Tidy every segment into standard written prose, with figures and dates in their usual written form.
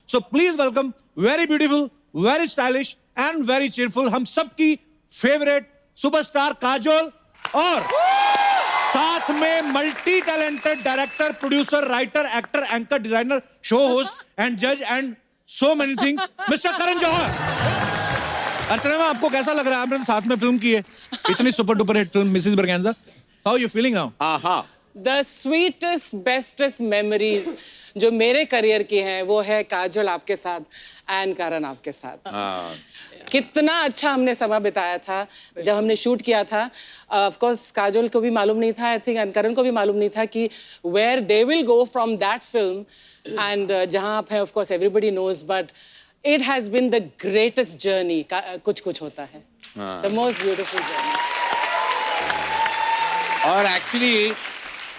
So please welcome very beautiful, very stylish and very cheerful हम सबकी favourite superstar Kajol और साथ में multi talented director, producer, writer, actor, anchor, designer, show host and जज and so many things, mister Karan Johar. Archana ma'am, आपको कैसा लग रहा है? आपने साथ में फिल्म की है, इतनी super duper hit film Mrs Braganza. How you feeling now? The sweetest, bestest memories जो मेरे करियर की हैं वो है काजोल आपके साथ एंड करण आपके साथ। कितना अच्छा हमने समय बिताया था जब हमने शूट किया था। ऑफ कोर्स काजोल को भी मालूम नहीं था, आई थिंक, एंड करण को भी मालूम नहीं था कि where they will go from that film and जहां आप हैं, of course everybody knows, but it has been the greatest journey. कुछ कुछ होता है, द मोस्ट ब्यूटीफुल जर्नी। और एक्चुअली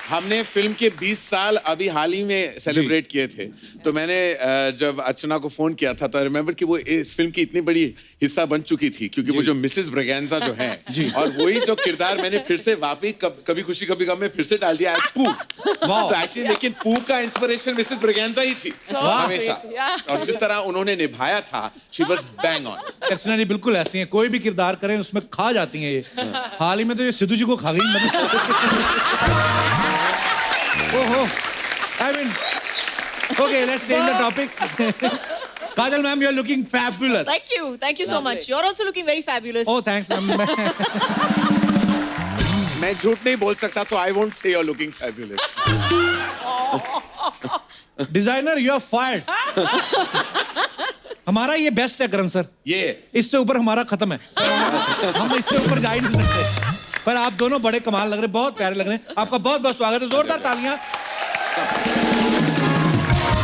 हमने फिल्म के 20 साल अभी हाल ही में सेलिब्रेट किए थे, तो मैंने जब अर्चना को फोन किया था तो आई रिमेम्बर कि वो इस फिल्म की इतनी बड़ी हिस्सा बन चुकी थी, क्योंकि वो जो मिसेस ब्रगेंजा जो है और वही जो किरदार मैंने फिर से वापस कभी खुशी कभी गम में फिर से डाल दिया एज पू। तो एक्चुअली लेकिन पू का इंस्पिरेशन मिसेस ब्रगेंजा ही थी हमेशा, और जिस तरह उन्होंने निभाया था, शी वाज बैंग ऑन। अर्चना जी बिल्कुल ऐसी हैं, कोई भी किरदार करें उसमें खा जाती हैं ये। हाल ही में तो ये सिद्धू जी को खा गई। ओहो, I mean, okay, let's change the topic. Kajal ma'am, you are looking fabulous. Thank you so much. You're also looking very fabulous. Oh, thanks ma'am. मैं झूठ नहीं बोल सकता, so I won't say you're looking fabulous. Designer, you are fired. हमारा ये best है करण sir, ये इससे ऊपर हमारा खत्म है। हम इससे ऊपर जा ही नहीं सकते। पर आप दोनों बड़े कमाल लग रहे हैं, बहुत प्यारे लग रहे हैं। आपका बहुत बहुत स्वागत है, जोरदार तालियां।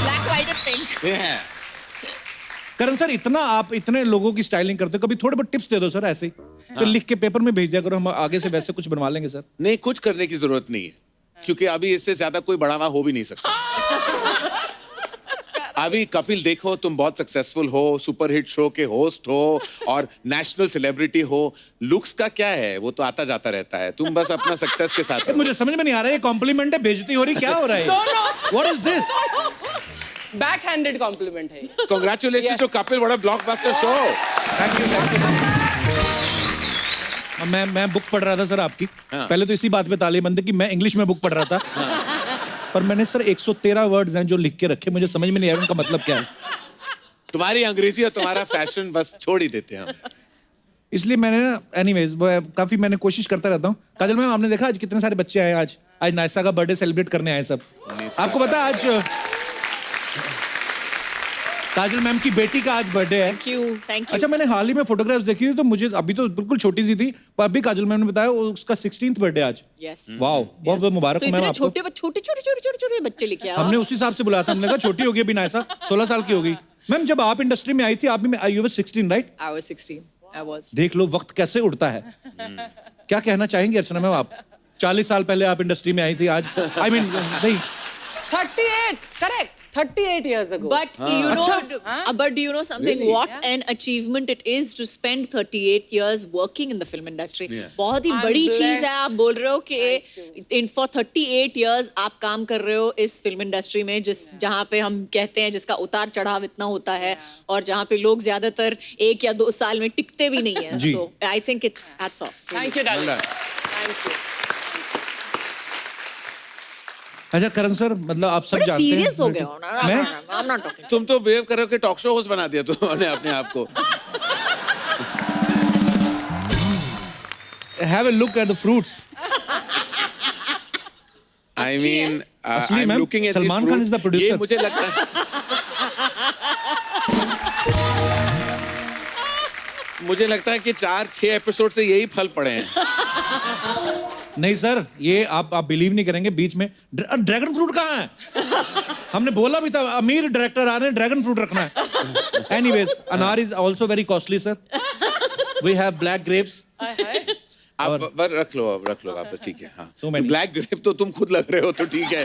Black, white and pink. Karan sir, इतना आप इतने लोगों की स्टाइलिंग करते हो, कभी थोड़े बहुत टिप्स दे दो सर ऐसे ही। तो लिख के पेपर में भेज दिया करो, हम आगे से वैसे कुछ बनवा लेंगे सर। नहीं, कुछ करने की जरूरत नहीं है, क्योंकि अभी इससे ज्यादा कोई बढ़ावा हो भी नहीं सकता। अभी कपिल देखो, तुम बहुत सक्सेसफुल हो, सुपरहिट शो के होस्ट हो और नेशनल सेलिब्रिटी हो। लुक्स का क्या है, वो तो आता जाता रहता है, तुम बस अपना सक्सेस के साथ। मुझे समझ में नहीं आ रहा है, ये कॉम्प्लीमेंट है, बेइज्जती हो रही, क्या हो रहा है? What is this? Backhanded complement है। Congratulations to Kapil, what a blockbuster show. Thank you. मैं बुक पढ़ रहा था सर आपकी। पहले तो इसी बात पे ताली बंद कि मैं इंग्लिश में बुक पढ़ रहा था। पर मैंने सर 113 वर्ड्स हैं जो लिख के रखे, मुझे समझ में नहीं आया उनका मतलब क्या है। तुम्हारी अंग्रेजी और तुम्हारा फैशन बस छोड़ ही देते हैं हम। इसलिए मैंने ना, एनीवेज, काफी मैंने कोशिश करता रहता हूँ। काजल मैम, आपने देखा आज कितने सारे बच्चे आए? आज नायसा का बर्थडे सेलिब्रेट करने आए सब। आपको पता है आज काजल मैम की बेटी का आज बर्थडे है। Thank you. अच्छा, मैंने हाल ही में फोटोग्राफ्स देखी थी, तो मुझे अभी तो बिल्कुल छोटी सी थी, पर अभी काजल मैम ने बताया उसका 16th बर्थडे आज। Yes. वाओ, बहुत बहुत मुबारक तो हो मैम इतने आपको। छोटे बच्चे लेके आओ। हमने उस हिसाब से बुलाया था, हमने कहा छोटी होगी अभी नायसा, 16 साल की होगी। मैम, जब आप इंडस्ट्री में आई थी, आप भी you were 16, right? I was 16. I was. देख लो वक्त कैसे उड़ता है। क्या कहना चाहेंगे अर्चना मैम आप? 40 साल पहले आप इंडस्ट्री में आई थी, आज आई मीन नहीं 38, correct, 38 years ago. But do you know something? Really? What an achievement it is to spend 38 years working in the film industry. Yeah. बहुत ही I'm बड़ी चीज है। blessed. आप बोल रहे हो कि for 38 years आप काम कर रहे हो इस फिल्म इंडस्ट्री में, जहाँ पे हम कहते हैं जिसका उतार चढ़ाव इतना होता है, और जहाँ पे लोग ज्यादातर 1 या 2 साल में टिकते भी नहीं है। तो I think it's hats off. Thank you, darling. Thank you. अच्छा करण सर, मतलब आप सब बड़े जानते हैं। सीरियस हो गए हो ना? मैं? I'm not talking. तुम तो बिहेव कर रहे हो कि टॉक शो होस्ट बना दिया तुमने अपने आप को। Have a look at the fruits. I mean, असली I'm ma'am, looking at these Salman Khan is the fruits. producer. ये मुझे लगता है मुझे लगता है कि 4-6 एपिसोड से यही फल पड़े हैं। नहीं सर, ये आप बिलीव नहीं करेंगे, बीच में ड्रैगन फ्रूट कहाँ है? हमने बोला भी था, अमीर डायरेक्टर आ रहे हैं, ड्रैगन फ्रूट रखना है। Anyways, anar is also very costly sir. We have black grapes. आप रख लो आप, ठीक है। हाँ, तो ब्लैक ग्रेप तो तुम खुद लग रहे हो, तो ठीक है।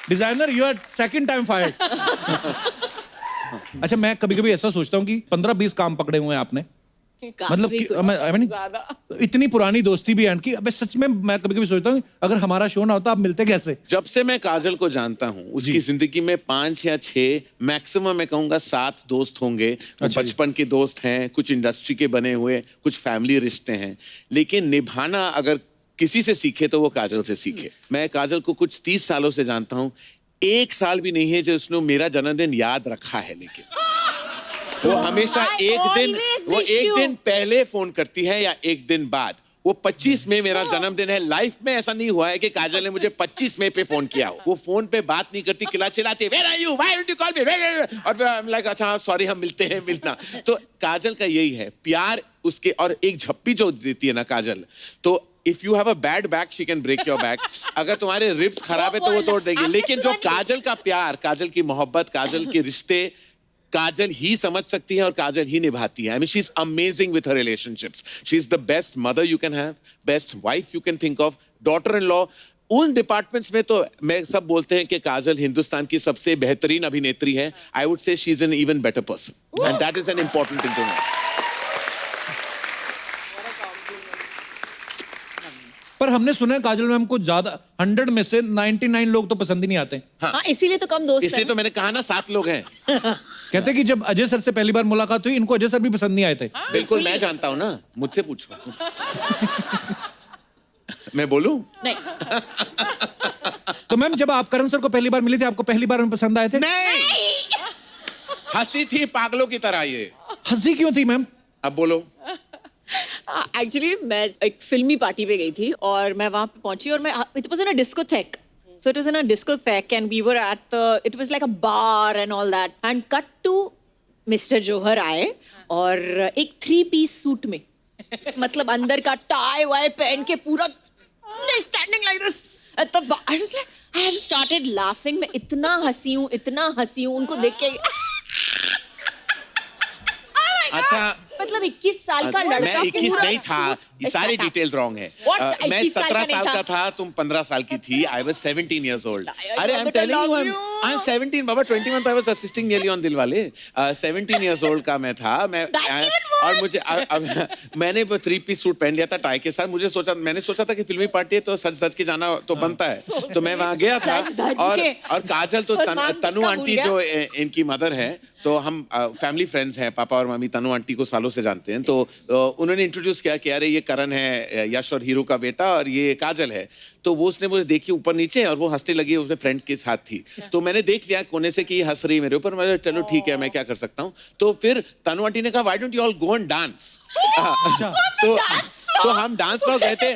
Designer, you are second time fired. अच्छा, मैं कभी कभी ऐसा सोचता हूँ कि 15-20 काम पकड़े हुए हैं आपने, मतलब कि कुछ। I mean, ज्यादा। इतनी पुरानी दोस्ती भी है इनकी। अबे सच में मैं कभी-कभी सोचता हूँ अगर हमारा शो ना होता आप मिलते कैसे? जब से मैं काजल को जानता हूँ उसकी जिंदगी में 5 या 6 मैक्सिमम मैं कहूंगा 7 दोस्त होंगे। वो अच्छा जी। बचपन के दोस्त हैं, कुछ इंडस्ट्री के बने हुए, कुछ फैमिली रिश्ते हैं, लेकिन निभाना अगर किसी से सीखे तो वो काजल से सीखे। मैं काजल को कुछ 30 सालों से जानता हूँ, 1 साल भी नहीं है जो उसने मेरा जन्मदिन याद रखा है, लेकिन वो हमेशा I एक always वो wish एक you- दिन पहले फोन करती है या एक दिन बाद। वो 25 मई मेरा जन्मदिन है, लाइफ में ऐसा नहीं हुआ है कि काजल ने मुझे 25 मई पे फोन किया हो। वो फोन पे बात नहीं करती, किला चिल्लाती है, Where are you? Why don't you call me? और फिर I'm like, अच्छा सॉरी हम मिलते हैं, मिलना। तो काजल का यही है प्यार उसके, और एक झप्पी जो देती है ना काजल, तो if you have a bad back she can break your back. अगर तुम्हारे रिब्स खराब है तो वो तोड़ देगी, लेकिन जो काजल का प्यार, काजल की मोहब्बत, काजल के रिश्ते काजल ही समझ सकती है और काजल ही निभाती है। I mean she is amazing with her relationships. She is the best mother you can have, best wife you can think of, daughter in law. उन डिपार्टमेंट्स में तो मैं सब बोलते हैं कि काजल हिंदुस्तान की सबसे बेहतरीन अभिनेत्री है। I would say she is an even better person and that is an important thing to know. पर हमने सुना है काजल मैम को ज्यादा 100 में से 99 लोग तो पसंद ही नहीं आते। हाँ, इसीलिए तो कम दोस्त इसलिए तो मैंने कहा ना 7 लोग हैं। कहते हैं कि जब अजय सर से पहली बार मुलाकात हुई इनको अजय सर भी पसंद नहीं आए थे। बिल्कुल मैं जानता हूं ना, मुझसे पूछो। मैं बोलूं? नहीं। तो मैम जब आप करण सर को पहली बार मिली थी आपको पहली बार में पसंद आए थे? नहीं, हंसी थी पागलों की तरह। ये हंसी क्यों थी मैम? अब बोलो। एक्चुअली मैं एक फिल्मी पार्टी पे गई थी और मैं वहां पे पहुंची और मैं it was in a discotheque, so it was in a discotheque and we were at the, it was like a bar and all that and cut to mister Johar आए और एक 3-piece सूट में, मतलब अंदर का टाई वाई पहन के पूरा standing like this at the bar. I was like I have started laughing. मैं इतना हंसी हूं उनको देख के। अच्छा, मतलब 21 साल का लड़का मैं 21 पूरा नहीं था, ये सारे Shut up. डिटेल्स रॉन्ग है। What? मैं 21 17 नहीं साल का था, तुम 15 साल की थी। I was 17 years old. अरे I am telling you, I am 17 Baba, 21 I was assisting nearly on Dilwale. 17 years old का मैं था। मैं और मुझे मैंने वो 3-piece सूट पहन लिया था टाई के साथ। मैंने सोचा था कि फिल्मी पार्टी है तो सच के जाना तो बनता है, तो मैं वहां गया था। और काजल तो तनु आंटी जो इनकी मदर है, तो हम फैमिली फ्रेंड्स हैं, पापा और मम्मी तनु आंटी को सालों से जानते हैं। तो उन्होंने इंट्रोड्यूस किया कि अरे ये करण है, यश और हीरो का बेटा, और ये काजल है। तो वो उसने मुझे देखी ऊपर नीचे और वो हंसने लगी, उसने फ्रेंड के साथ थी। तो मैंने देख लिया कोने से कि ये हंस रही मेरे ऊपर। मैं चलो ठीक है, मैं क्या कर सकता हूँ। तो फिर तनु आंटी ने कहा why don't you all go and dance. तो हम डांस फ्लोर गए थे।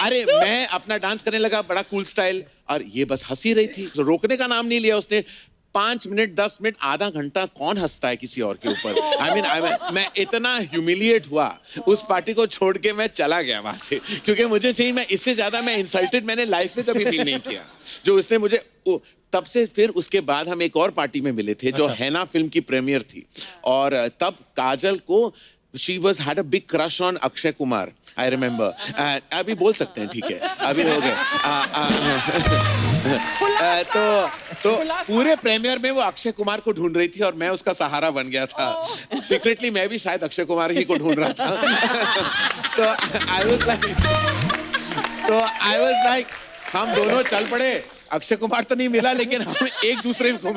अरे मैं अपना डांस करने लगा, बड़ा कूल स्टाइल, और ये बस हंसी रही थी। तो रोकने का नाम नहीं लिया उसने। 5 मिनट, 10 मिनट, आधा घंटा कौन हंसता है किसी और के ऊपर। आई मीन मैं इतना ह्यूमिलिएट हुआ, उस पार्टी को छोड़ के मैं चला गया वहां से, क्योंकि मुझे चाहिए, मैं इससे ज्यादा मैं इंसल्टेड मैंने लाइफ में कभी फील नहीं किया जो उसने मुझे। तब से फिर उसके बाद हम एक और पार्टी में मिले थे जो हैना फिल्म की प्रीमियर थी, और तब काजल को she had a big crush on Akshay Kumar, I remember. अभी बोल सकते हैं, ठीक है, अभी हो गए। तो पूरे प्रीमियर में वो अक्षय कुमार को ढूंढ रही थी और मैं उसका सहारा बन गया था। सीक्रेटली मैं भी शायद अक्षय कुमार ही को ढूंढ रहा था। तो आई वाज लाइक हम दोनों चल पड़े। अक्षय कुमार तो नहीं मिला, लेकिन हम एक दूसरे को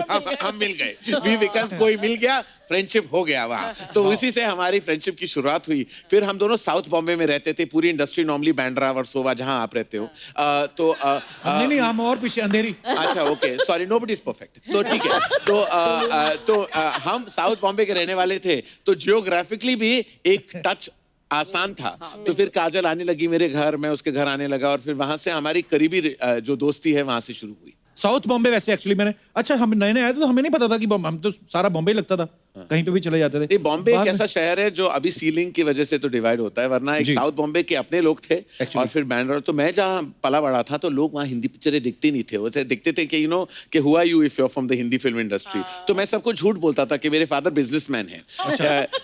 हम मिल गए। वी बिकम, कोई मिल गया, फ्रेंडशिप हो गया वहाँ। तो उसी से हमारी फ्रेंडशिप की शुरुआत हुई। फिर हम दोनों साउथ बॉम्बे में रहते थे। पूरी इंडस्ट्री नॉर्मली बैंड्रा वर्सोवा, जहाँ आप रहते हो। नहीं हम और पीछे अंधेरी। अच्छा okay, sorry, nobody is perfect. तो ठीक है, तो हम साउथ बॉम्बे के रहने वाले थे, तो जियोग्राफिकली भी एक टच आसान था। तो फिर काजल आने लगी मेरे घर, मैं उसके घर आने लगा, और फिर वहां से हमारी करीबी जो दोस्ती है वहां से शुरू हुई। साउथ बॉम्बे वैसे एक्चुअली मैंने, अच्छा हम नए आए थे तो हमें नहीं पता था कि हम तो सारा बॉम्बे ही लगता था, कहीं पे भी चले जाते थे। बॉम्बे एक ऐसा शहर है जो अभी सीलिंग की वजह से तो डिवाइड होता है, वरना एक साउथ बॉम्बे के अपने लोग थे और फिर बैंड्रा। तो मैं जहाँ पला बड़ा था तो लोग वहाँ हिंदी पिक्चरें देखते नहीं थे। वो देखते थे कि कि हुआ you if you are from the Hindi film industry. तो मैं सबको झूठ बोलता था कि मेरे फादर बिजनेसमैन है।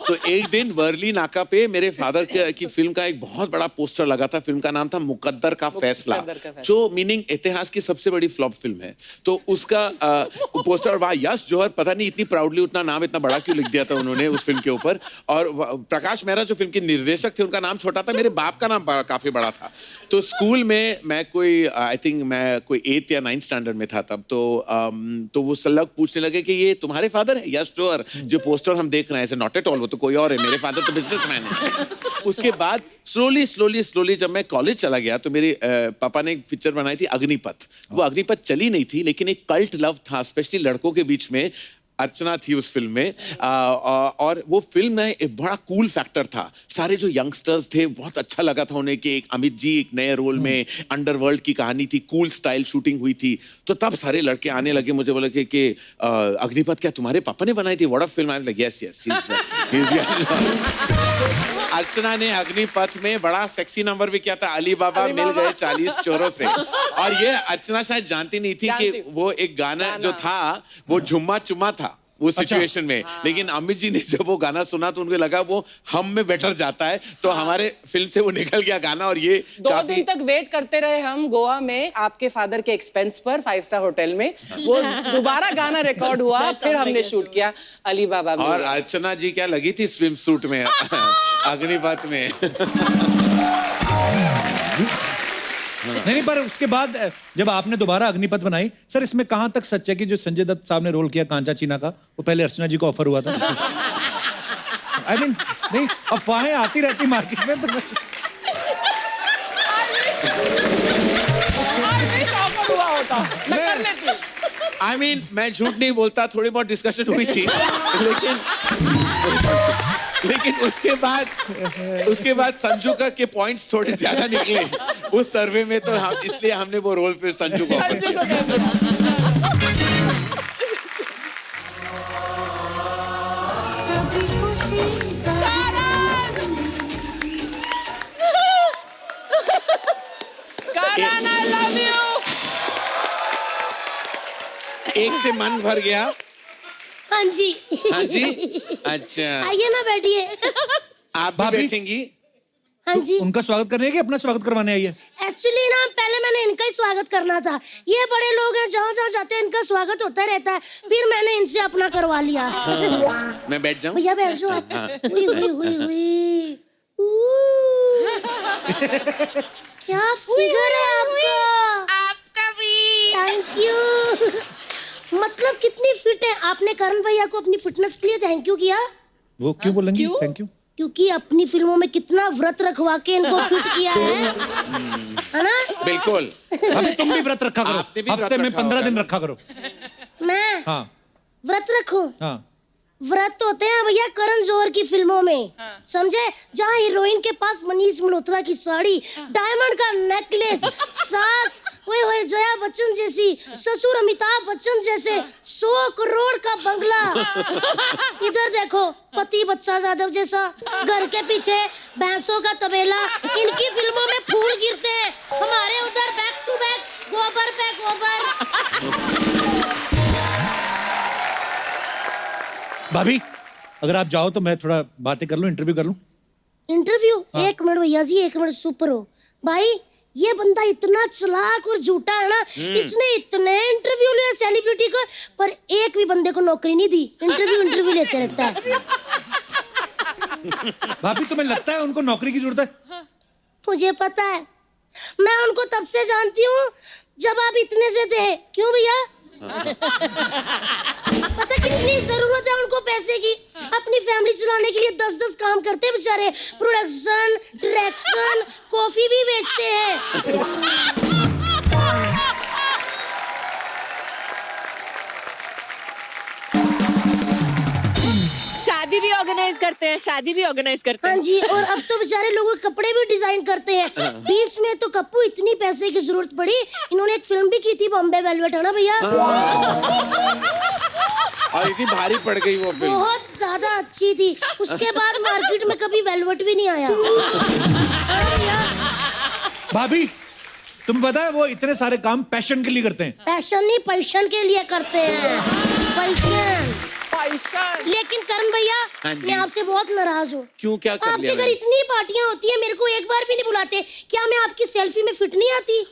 तो एक दिन वर्ली नाका पे मेरे फादर की फिल्म का एक बहुत बड़ा पोस्टर लगा था। फिल्म का नाम था मुकद्दर का फैसला, जो मीनिंग इतिहास की सबसे बड़ी फ्लॉप फिल्म है। तो उसका पोस्टर, वाह यश जौहर, पता नहीं इतनी प्राउडली उतना नाम इतना बड़ा क्यों लिख दिया था उन्होंने उस फिल्म के ऊपर। और प्रकाश मेहरा जो फिल्म के निर्देशक थे, उनका नाम छोटा था, मेरे बाप का नाम काफी बड़ा था। तो स्कूल में मैं कोई आई थिंक मैं कोई 8th या 9th स्टैंडर्ड में था तब। तो वो सब लोग पूछने लगे कि ये तुम्हारे फादर है? यस श्योर, जो पोस्टर हम देख रहे हैं नॉट एट ऑल, वो तो कोई और है, मेरे फादर तो बिजनेसमैन है। उसके बाद स्लोली जब मैं कॉलेज चला गया तो मेरे पापा ने एक पिक्चर बनाई थी अग्निपथ। वो अग्निपथ चली नहीं थी, लेकिन एक कल्ट लव था, स्पेशली लड़कों के बीच में। अर्चना थी उस फिल्म में, और वो फिल्म में एक बड़ा कूल फैक्टर था। सारे जो यंगस्टर्स थे, बहुत अच्छा लगा था उन्हें कि एक अमित जी एक नए रोल में, अंडरवर्ल्ड की कहानी थी, कूल स्टाइल शूटिंग हुई थी। तो तब सारे लड़के आने लगे मुझे, बोले कि अग्निपथ क्या तुम्हारे पापा ने बनाई थी? What a film. I am like yes yes. Archana ने अग्निपथ में बड़ा सेक्सी नंबर भी किया था, अली बाबा मिल गए 40 चोरों से। और ये अर्चना शायद जानती नहीं थी कि वो एक गाना जो था वो झुम्मा चुम्मा था उस सिचुएशन में। लेकिन अमित जी ने जब वो गाना सुना तो उनको लगा वो हम में बेटर जाता है, तो हमारे फिल्म से वो निकल गया गाना। और ये 2 दिन तक वेट करते रहे हम गोवा में आपके फादर के एक्सपेंस पर 5 स्टार होटल में। वो दोबारा गाना रिकॉर्ड हुआ, फिर हमने शूट किया अली बाबा में। और अर्चना जी क्या लगी थी स्विम सूट में अग्निपथ में। नहीं, पर उसके बाद जब आपने दोबारा अग्निपथ बनाई, सर इसमें कहां तक सच है कि जो संजय दत्त साहब ने रोल किया कांचा चीना का, वो पहले अर्चना जी को ऑफर हुआ था? आई मीन नहीं, अफवाहें आती रहती मार्केट में। तो हुआ होता मैं कर लेती। आई मीन मैं झूठ नहीं बोलता, थोड़ी बहुत डिस्कशन हुई थी, लेकिन उसके बाद संजू का के पॉइंट्स थोड़े ज्यादा निकले उस सर्वे में, तो हम इसलिए हमने वो रोल फिर संजू को ऑफर किया। Karan, I love you. एक से मन भर गया। हाँ जी। हाँ जी, अच्छा आइए ना बैठिए। आप भी बैठेंगी? हाँ जी। उनका स्वागत करने है कि अपना स्वागत करवाने आई है? एक्चुअली ना पहले मैंने इनका ही स्वागत करना था। ये बड़े लोग हैं, जहाँ जहाँ जाते हैं इनका स्वागत होता रहता है, फिर मैंने इनसे अपना करवा लिया। मैं बैठ जाऊँ? भैया बैठ जाओ आप। हुई हुई हुई हुई। क्या फिगर है आपका भी। Thank you. मतलब कितनी फिट है। आपने करण भैया को अपनी फिटनेस के लिए थैंक यू किया? वो क्यों बोलेंगी थैंक यू? क्योंकि अपनी फिल्मों में कितना व्रत रखवा के इनको फिट किया है ना? बिल्कुल। अभी तुम भी व्रत रखा आपने भी करो, हफ्ते व्रत में रखा 15 होगा दिन ना? रखा करो। मैं हाँ व्रत रखूं? हाँ। व्रत होते हैं भैया करण जौहर की फिल्मों में, समझे? जहाँ हीरोइन के पास मनीष मल्होत्रा की साड़ी, डायमंड का नेकलेस, सास ओए जया बच्चन जैसी, ससुर अमिताभ बच्चन जैसे, 100 करोड़ का बंगला। इधर देखो पति बच्चा यादव जैसा, घर के पीछे भैंसों का तबेला। इनकी फिल्मों में फूल गिरते हैं, हमारे उधर बैक टू बैक गोबर पे गोबर। भाभी अगर आप जाओ तो मैं थोड़ा बातें कर लूं, इंटरव्यू कर लूं। इंटरव्यू? एक मिनट भैया जी, एक मिनट चुप रहो। भाई ये बंदा इतना चालाक और झूठा है ना, इसने इतने इंटरव्यू लिए सेलिब्रिटी को, पर एक भी बंदे को नौकरी नहीं दी। इंटरव्यू लेते रहता है। भाभी तुम्हें लगता है उनको नौकरी की जरूरत है? मुझे पता है, मैं उनको तब से जानती हूँ जब आप इतने से थे। क्यों भैया? पता कितनी जरूरत है उनको पैसे की। अपनी फैमिली चलाने के लिए 10-10 काम करते हैं बेचारे। प्रोडक्शन, डायरेक्शन, कॉफी भी बेचते हैं। शादी भी ऑर्गेनाइज करते हैं, शादी भी ऑर्गेनाइज करते हैं। हाँ जी, और अब तो बेचारे लोगों के कपड़े भी डिजाइन करते हैं। बीच में तो कप्पू इतनी पैसे की जरूरत पड़ी, इन्होंने एक फिल्म भी की थी बॉम्बे वेलवेट, है ना भैया? और इतनी भारी पड़ गई वो फिल्म। बहुत ज्यादा अच्छी थी। उसके बाद मार्केट में कभी वेलवेट भी नहीं आया। भाभी तुम्हें पता है वो इतने सारे काम पैशन के लिए करते हैं? पैशन नहीं, पैशन के लिए करते हैं। पैशन। लेकिन करण भैया, हाँ जी। मैं आपसे बहुत नाराज हूँ। क्यों, क्या कर आपके लिया घर मैंने? इतनी पार्टियां होती है, मेरे को एक बार भी नहीं बुलाते। क्या मैं आपकी सेल्फी में फिट नहीं आती?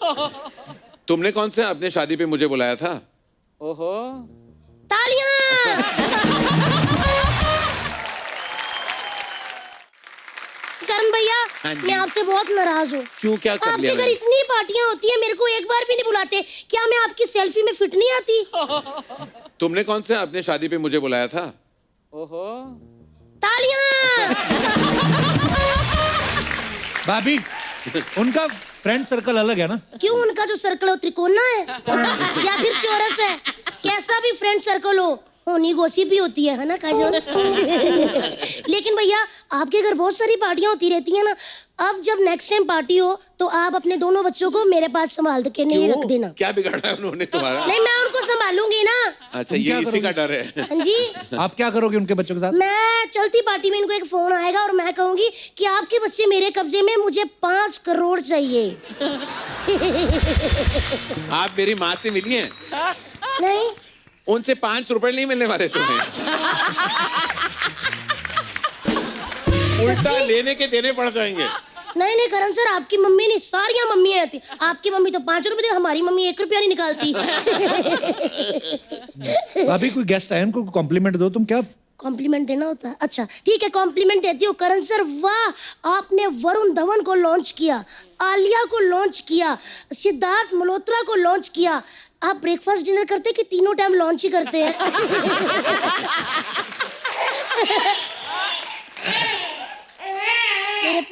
तुमने कौन से अपने शादी पे मुझे बुलाया था? ओहो तालियां। हाँ जी। मैं आपसे बहुत नाराज हूँ। क्यों, क्या कर आपके लिया घर मैंने? इतनी पार्टियां होती है, मेरे को एक बार भी नहीं बुलाते। क्या मैं आपकी सेल्फी में फिट नहीं आती? तुमने कौन से अपने शादी पे मुझे बुलाया था? ओहो तालियां। भाभी उनका फ्रेंड सर्कल अलग है ना। क्यों, उनका जो सर्कल है वो त्रिकोणा है या फिर चौरस है? कैसा भी फ्रेंड सर्कल हो, होनी गॉसिप भी होती है ना काजोल? लेकिन भैया आपके घर बहुत सारी पार्टियां होती रहती है ना। अब जब नेक्स्ट टाइम पार्टी हो तो आप अपने दोनों बच्चों को मेरे पास संभाल के नहीं रख देना। क्या बिगाड़ा है उन्होंने तुम्हारा? नहीं, मैं उनको संभालूंगी ना। अच्छा, तुम ये क्या इसी का करोगे? डर है। हाँ जी, आप क्या करोगे उनके बच्चों के साथ? मैं चलती पार्टी में इनको एक फोन आएगा और मैं कहूंगी कि आपके बच्चे मेरे कब्जे में, मुझे 5 करोड़ चाहिए। आप मेरी माँ से मिली हैं? नहीं, उनसे 5 रुपए नहीं मिलने वाले तुम्हें। उल्टा लेने के देने पड़ जाएंगे। नहीं नहीं करण सर, आपकी मम्मी नहीं, सारियां मम्मियां आती। आपकी मम्मी तो 5 रुपए दे, हमारी मम्मी 1 रुपया नहीं निकालती। भाभी कोई गेस्ट आए, उनको कॉम्प्लीमेंट दो। तुम क्या कॉम्प्लीमेंट देना होता है? अच्छा ठीक है, कॉम्प्लीमेंट देती हूँ। करण सर वाह, आपने वरुण धवन को लॉन्च किया, आलिया को लॉन्च किया, सिद्धार्थ मल्होत्रा को लॉन्च किया। आप ब्रेकफास्ट डिनर करते कि तीनों टाइम लॉन्च ही करते हैं?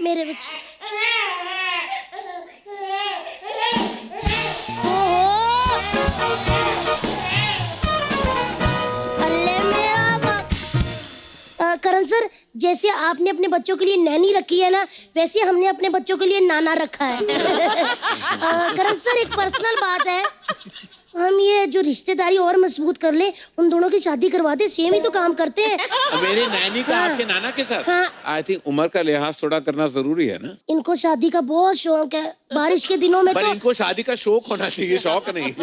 मेरे बच्चे। ओहो! अल्ले मेरा बाप। करण सर, जैसे आपने अपने बच्चों के लिए नैनी रखी है ना, वैसे हमने अपने बच्चों के लिए नाना रखा है। करण सर, एक पर्सनल बात है, हम ये जो रिश्तेदारी और मजबूत कर ले, उन दोनों की शादी करवा दे। सेम ही तो काम करते हैं। मेरी नैनी का आपके नाना के साथ? हाँ। आई थिंक उम्र का लिहाज थोड़ा करना जरूरी है ना। इनको शादी का बहुत शौक है, बारिश के दिनों में पर तो इनको शादी का शौक होना चाहिए, शौक नहीं।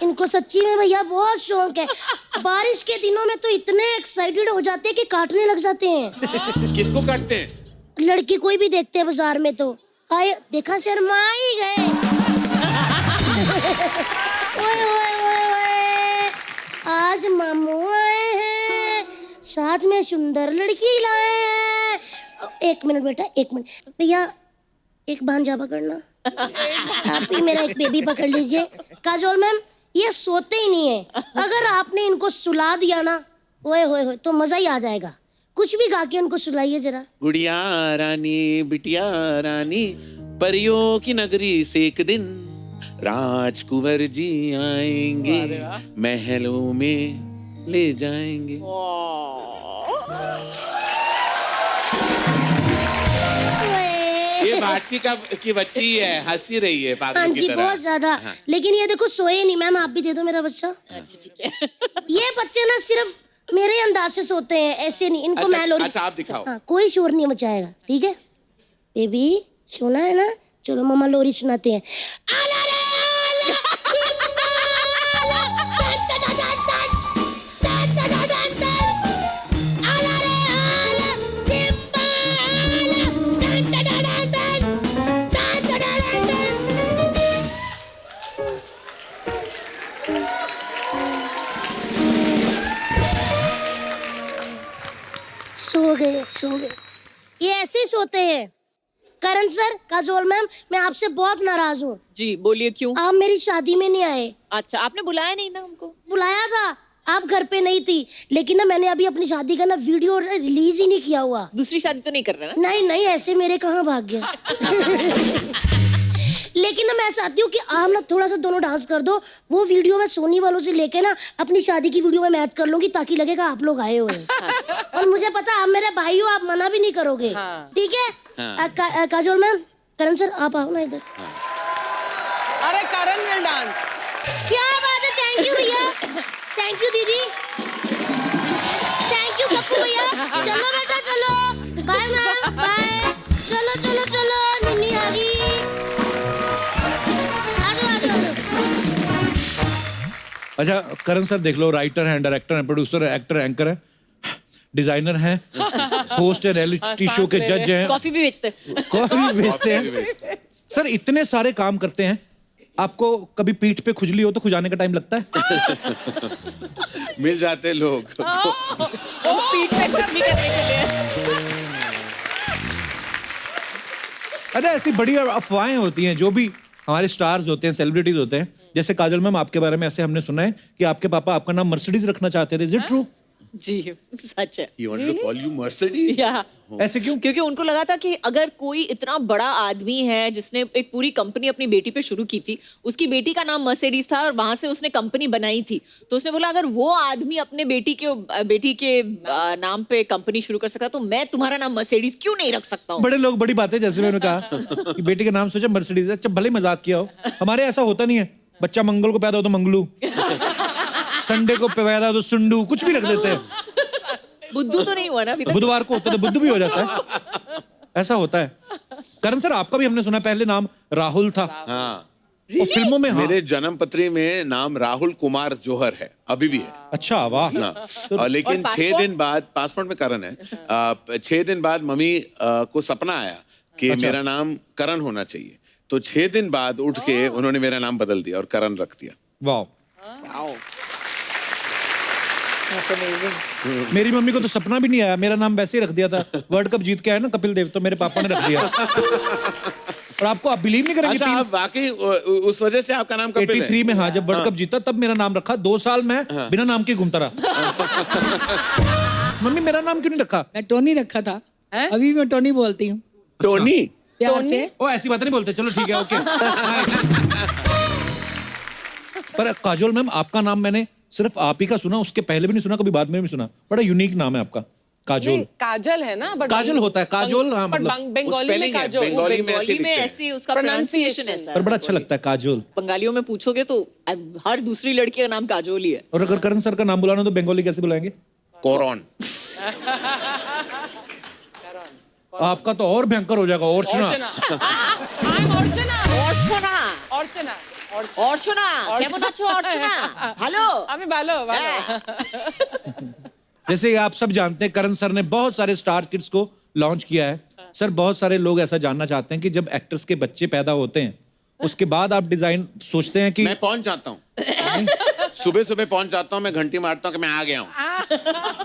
इनको सच्ची में भैया बहुत शौक है। बारिश के दिनों में तो इतने एक्साइटेड हो जाते हैं कि काटने लग जाते हैं। किसको काटते हैं? लड़की कोई भी देखते हैं बाजार में तो आए, देखा शर्मा ही गए। ओए ओए ओए ओए, आज मामू आए हैं, साथ में सुंदर लड़की लाए हैं। 1 मिनट बेटा, 1 मिनट भैया, एक भांजा पकड़ना। आप ही मेरा एक बेबी पकड़ लीजिए। काजोल मैम, ये सोते ही नहीं है। अगर आपने इनको सुला दिया ना, ओए होए होए, तो मजा ही आ जाएगा। कुछ भी गा के उनको सुलाइए जरा। गुड़िया रानी बिटिया रानी, परियों की नगरी से एक दिन राजकुंवर जी आएंगे, महलों में ले जाएंगे। ये भारती की बच्ची है, हंसी रही है पागल हाँ की जी, तरह। बहुत ज्यादा। लेकिन ये देखो सोए नहीं। मैम आप भी दे दो मेरा बच्चा। अच्छा ठीक है। ये बच्चे ना सिर्फ मेरे अंदाज से सोते हैं, ऐसे नहीं। इनको मैं लोरी। अच्छा, आप दिखाओ। हाँ, कोई शोर नहीं मचाएगा, ठीक है? बेबी सोना है ना, चलो मम्मा लोरी सुनाते हैं। आला रे आला, चिंबाला, टन टन टन टन, टन टन टन टन। आला रे आला, चिंबाला, टन टन टन टन, टन टन टन टन। सो गए। ये ऐसे ही सोते हैं। करण सर, काजोल मैम, मैं आपसे बहुत नाराज हूँ। जी बोलिए, क्यों? आप मेरी शादी में नहीं आए। अच्छा, आपने बुलाया नहीं ना हमको? बुलाया था, आप घर पे नहीं थी। लेकिन ना मैंने अभी अपनी शादी का ना वीडियो रिलीज ही नहीं किया हुआ। दूसरी शादी तो नहीं कर रहे ना? नहीं, ऐसे मेरे कहाँ भाग गया। लेकिन ना मैं चाहती हूँ कि आप ना थोड़ा सा दोनों डांस कर दो। वो वीडियो मैं सोनी वालों से लेके ना अपनी शादी की वीडियो में मैच कर लूंगी, ताकि लगेगा आप लोग आए हुए हैं। और मुझे पता आप मेरे भाई हो, आप मना भी नहीं करोगे। ठीक है? काजोल मैम, करण सर आप आओ ना इधर। अरे करण विल डांस। क्या बात है, थैंक यू भैया, थैंक यू दीदी, थैंक यू पप्पू भैया। चलो बेटा चलो, बाय मैम, बाय। चलो चलो चलो, निन्नी आ गई। अच्छा करण सर देख लो, राइटर हैं, डायरेक्टर हैं, प्रोड्यूसर है, एक्टर, एंकर है, डिजाइनर हैं, होस्ट है, रियलिटी शो के जज हैं, कॉफी भी बेचते। कॉफी भी बेचते हैं। सर इतने सारे काम करते हैं, आपको कभी पीठ पे खुजली हो तो खुजाने का टाइम लगता है? मिल जाते लोग। वो पीठ पे कुछ नहीं करने के लिए। अच्छा, ऐसी बड़ी अफवाहें होती हैं जो भी हमारे स्टार्स होते हैं, सेलिब्रिटीज होते हैं, जैसे काजल मैम आपके बारे में ऐसे हमने सुना है कि आपके पापा आपका नाम मर्सिडीज रखना चाहते थे, इज इट ट्रू? जी सच है। He wanted to call you Mercedes? या ऐसे क्यों? क्योंकि उनको लगा था कि अगर कोई इतना बड़ा आदमी है जिसने एक पूरी कंपनी अपनी बेटी पे शुरू की थी, उसकी बेटी का नाम मर्सिडीज था और वहां से उसने कंपनी बनाई थी, तो उसने बोला अगर वो आदमी अपने बेटी के नाम पे कंपनी शुरू कर सकता तो मैं तुम्हारा नाम मर्सिडीज क्यों नहीं रख सकता हूँ। बड़े लोग बड़ी बातें, जैसे मैंने कहा कि बेटी का नाम सोचा मर्सिडीज, अच्छा भले मजाक किया हो, हमारे ऐसा होता नहीं है, बच्चा मंगल को पैदा हो तो मंगलू, संडे को पैदा हो तो सुंडू, कुछ भी रख देते हैं। बुद्धू तो नहीं हुआ ना अभी तक? बुधवार को होता है तो बुद्ध भी हो जाता है, ऐसा होता है। करण सर आपका भी हमने सुना पहले नाम राहुल था। हाँ, और फिल्मों में हाँ। मेरे जन्म पत्री में नाम राहुल कुमार जौहर है, अभी भी है। अच्छा वाह। और लेकिन 6 दिन बाद पासपोर्ट में करण है। 6 दिन बाद मम्मी को सपना आया कि मेरा नाम करण होना चाहिए, तो 6 दिन बाद उठ के उन्होंने मेरा नाम बदल दिया और करण रख दिया। वाह। मेरी मम्मी को तो सपना भी नहीं आया, मेरा नाम वैसे ही रख दिया था। वर्ल्ड कप जीत के आया ना कपिल देव, तो मेरे पापा ने रख दिया। और आपको आप बिलीव नहीं करेंगे, अच्छा, आप वाकई उस वजह से आपका नाम कपिल है? 83 में हाँ, जब वर्ल्ड कप जीता तब मेरा नाम रखा। 2 साल में बिना नाम के घूमता रहा। मम्मी मेरा नाम क्यों नहीं रखा? मैं टोनी रखा था, अभी मैं टोनी बोलती हूँ टोनी? प्यार से। ओ ऐसी बात नहीं बोलते, चलो ठीक है, ओके। पर काजोल मैम आपका नाम मैंने सिर्फ आप ही का सुना, उसके पहले भी नहीं सुना, कभी बाद में भी सुना। बड़ा यूनिक नाम है आपका, काजोल। काजल है ना, but काजल होता है, काजोल हाँ, but मतलब बंगाली में काजोल। बंगाली में ऐसे बंगाली में ऐसे उसका प्रोनाउंसिएशन है पर सर। बड़ा अच्छा लगता है काजोल। बंगालियों में पूछोगे तो हर दूसरी लड़की का नाम काजोल ही है। और अगर करण सर का नाम बुलाना तो बंगाली कैसे बुलाएंगे? कोरन। आपका तो और भयंकर हो जाएगा, अर्चना। अर्चना কেমন আছো अर्चना? हेलो আমি ভালো ভালো। जैसे आप सब जानते हैं करण सर ने बहुत सारे स्टार किड्स को लॉन्च किया है। सर बहुत सारे लोग ऐसा जानना चाहते हैं कि जब एक्टर्स के बच्चे पैदा होते हैं उसके बाद आप डिजाइन सोचते हैं कि मैं पहुंच जाता हूँ, सुबह सुबह पहुंच जाता हूँ, मैं घंटी मारता हूँ कि मैं आ गया हूँ।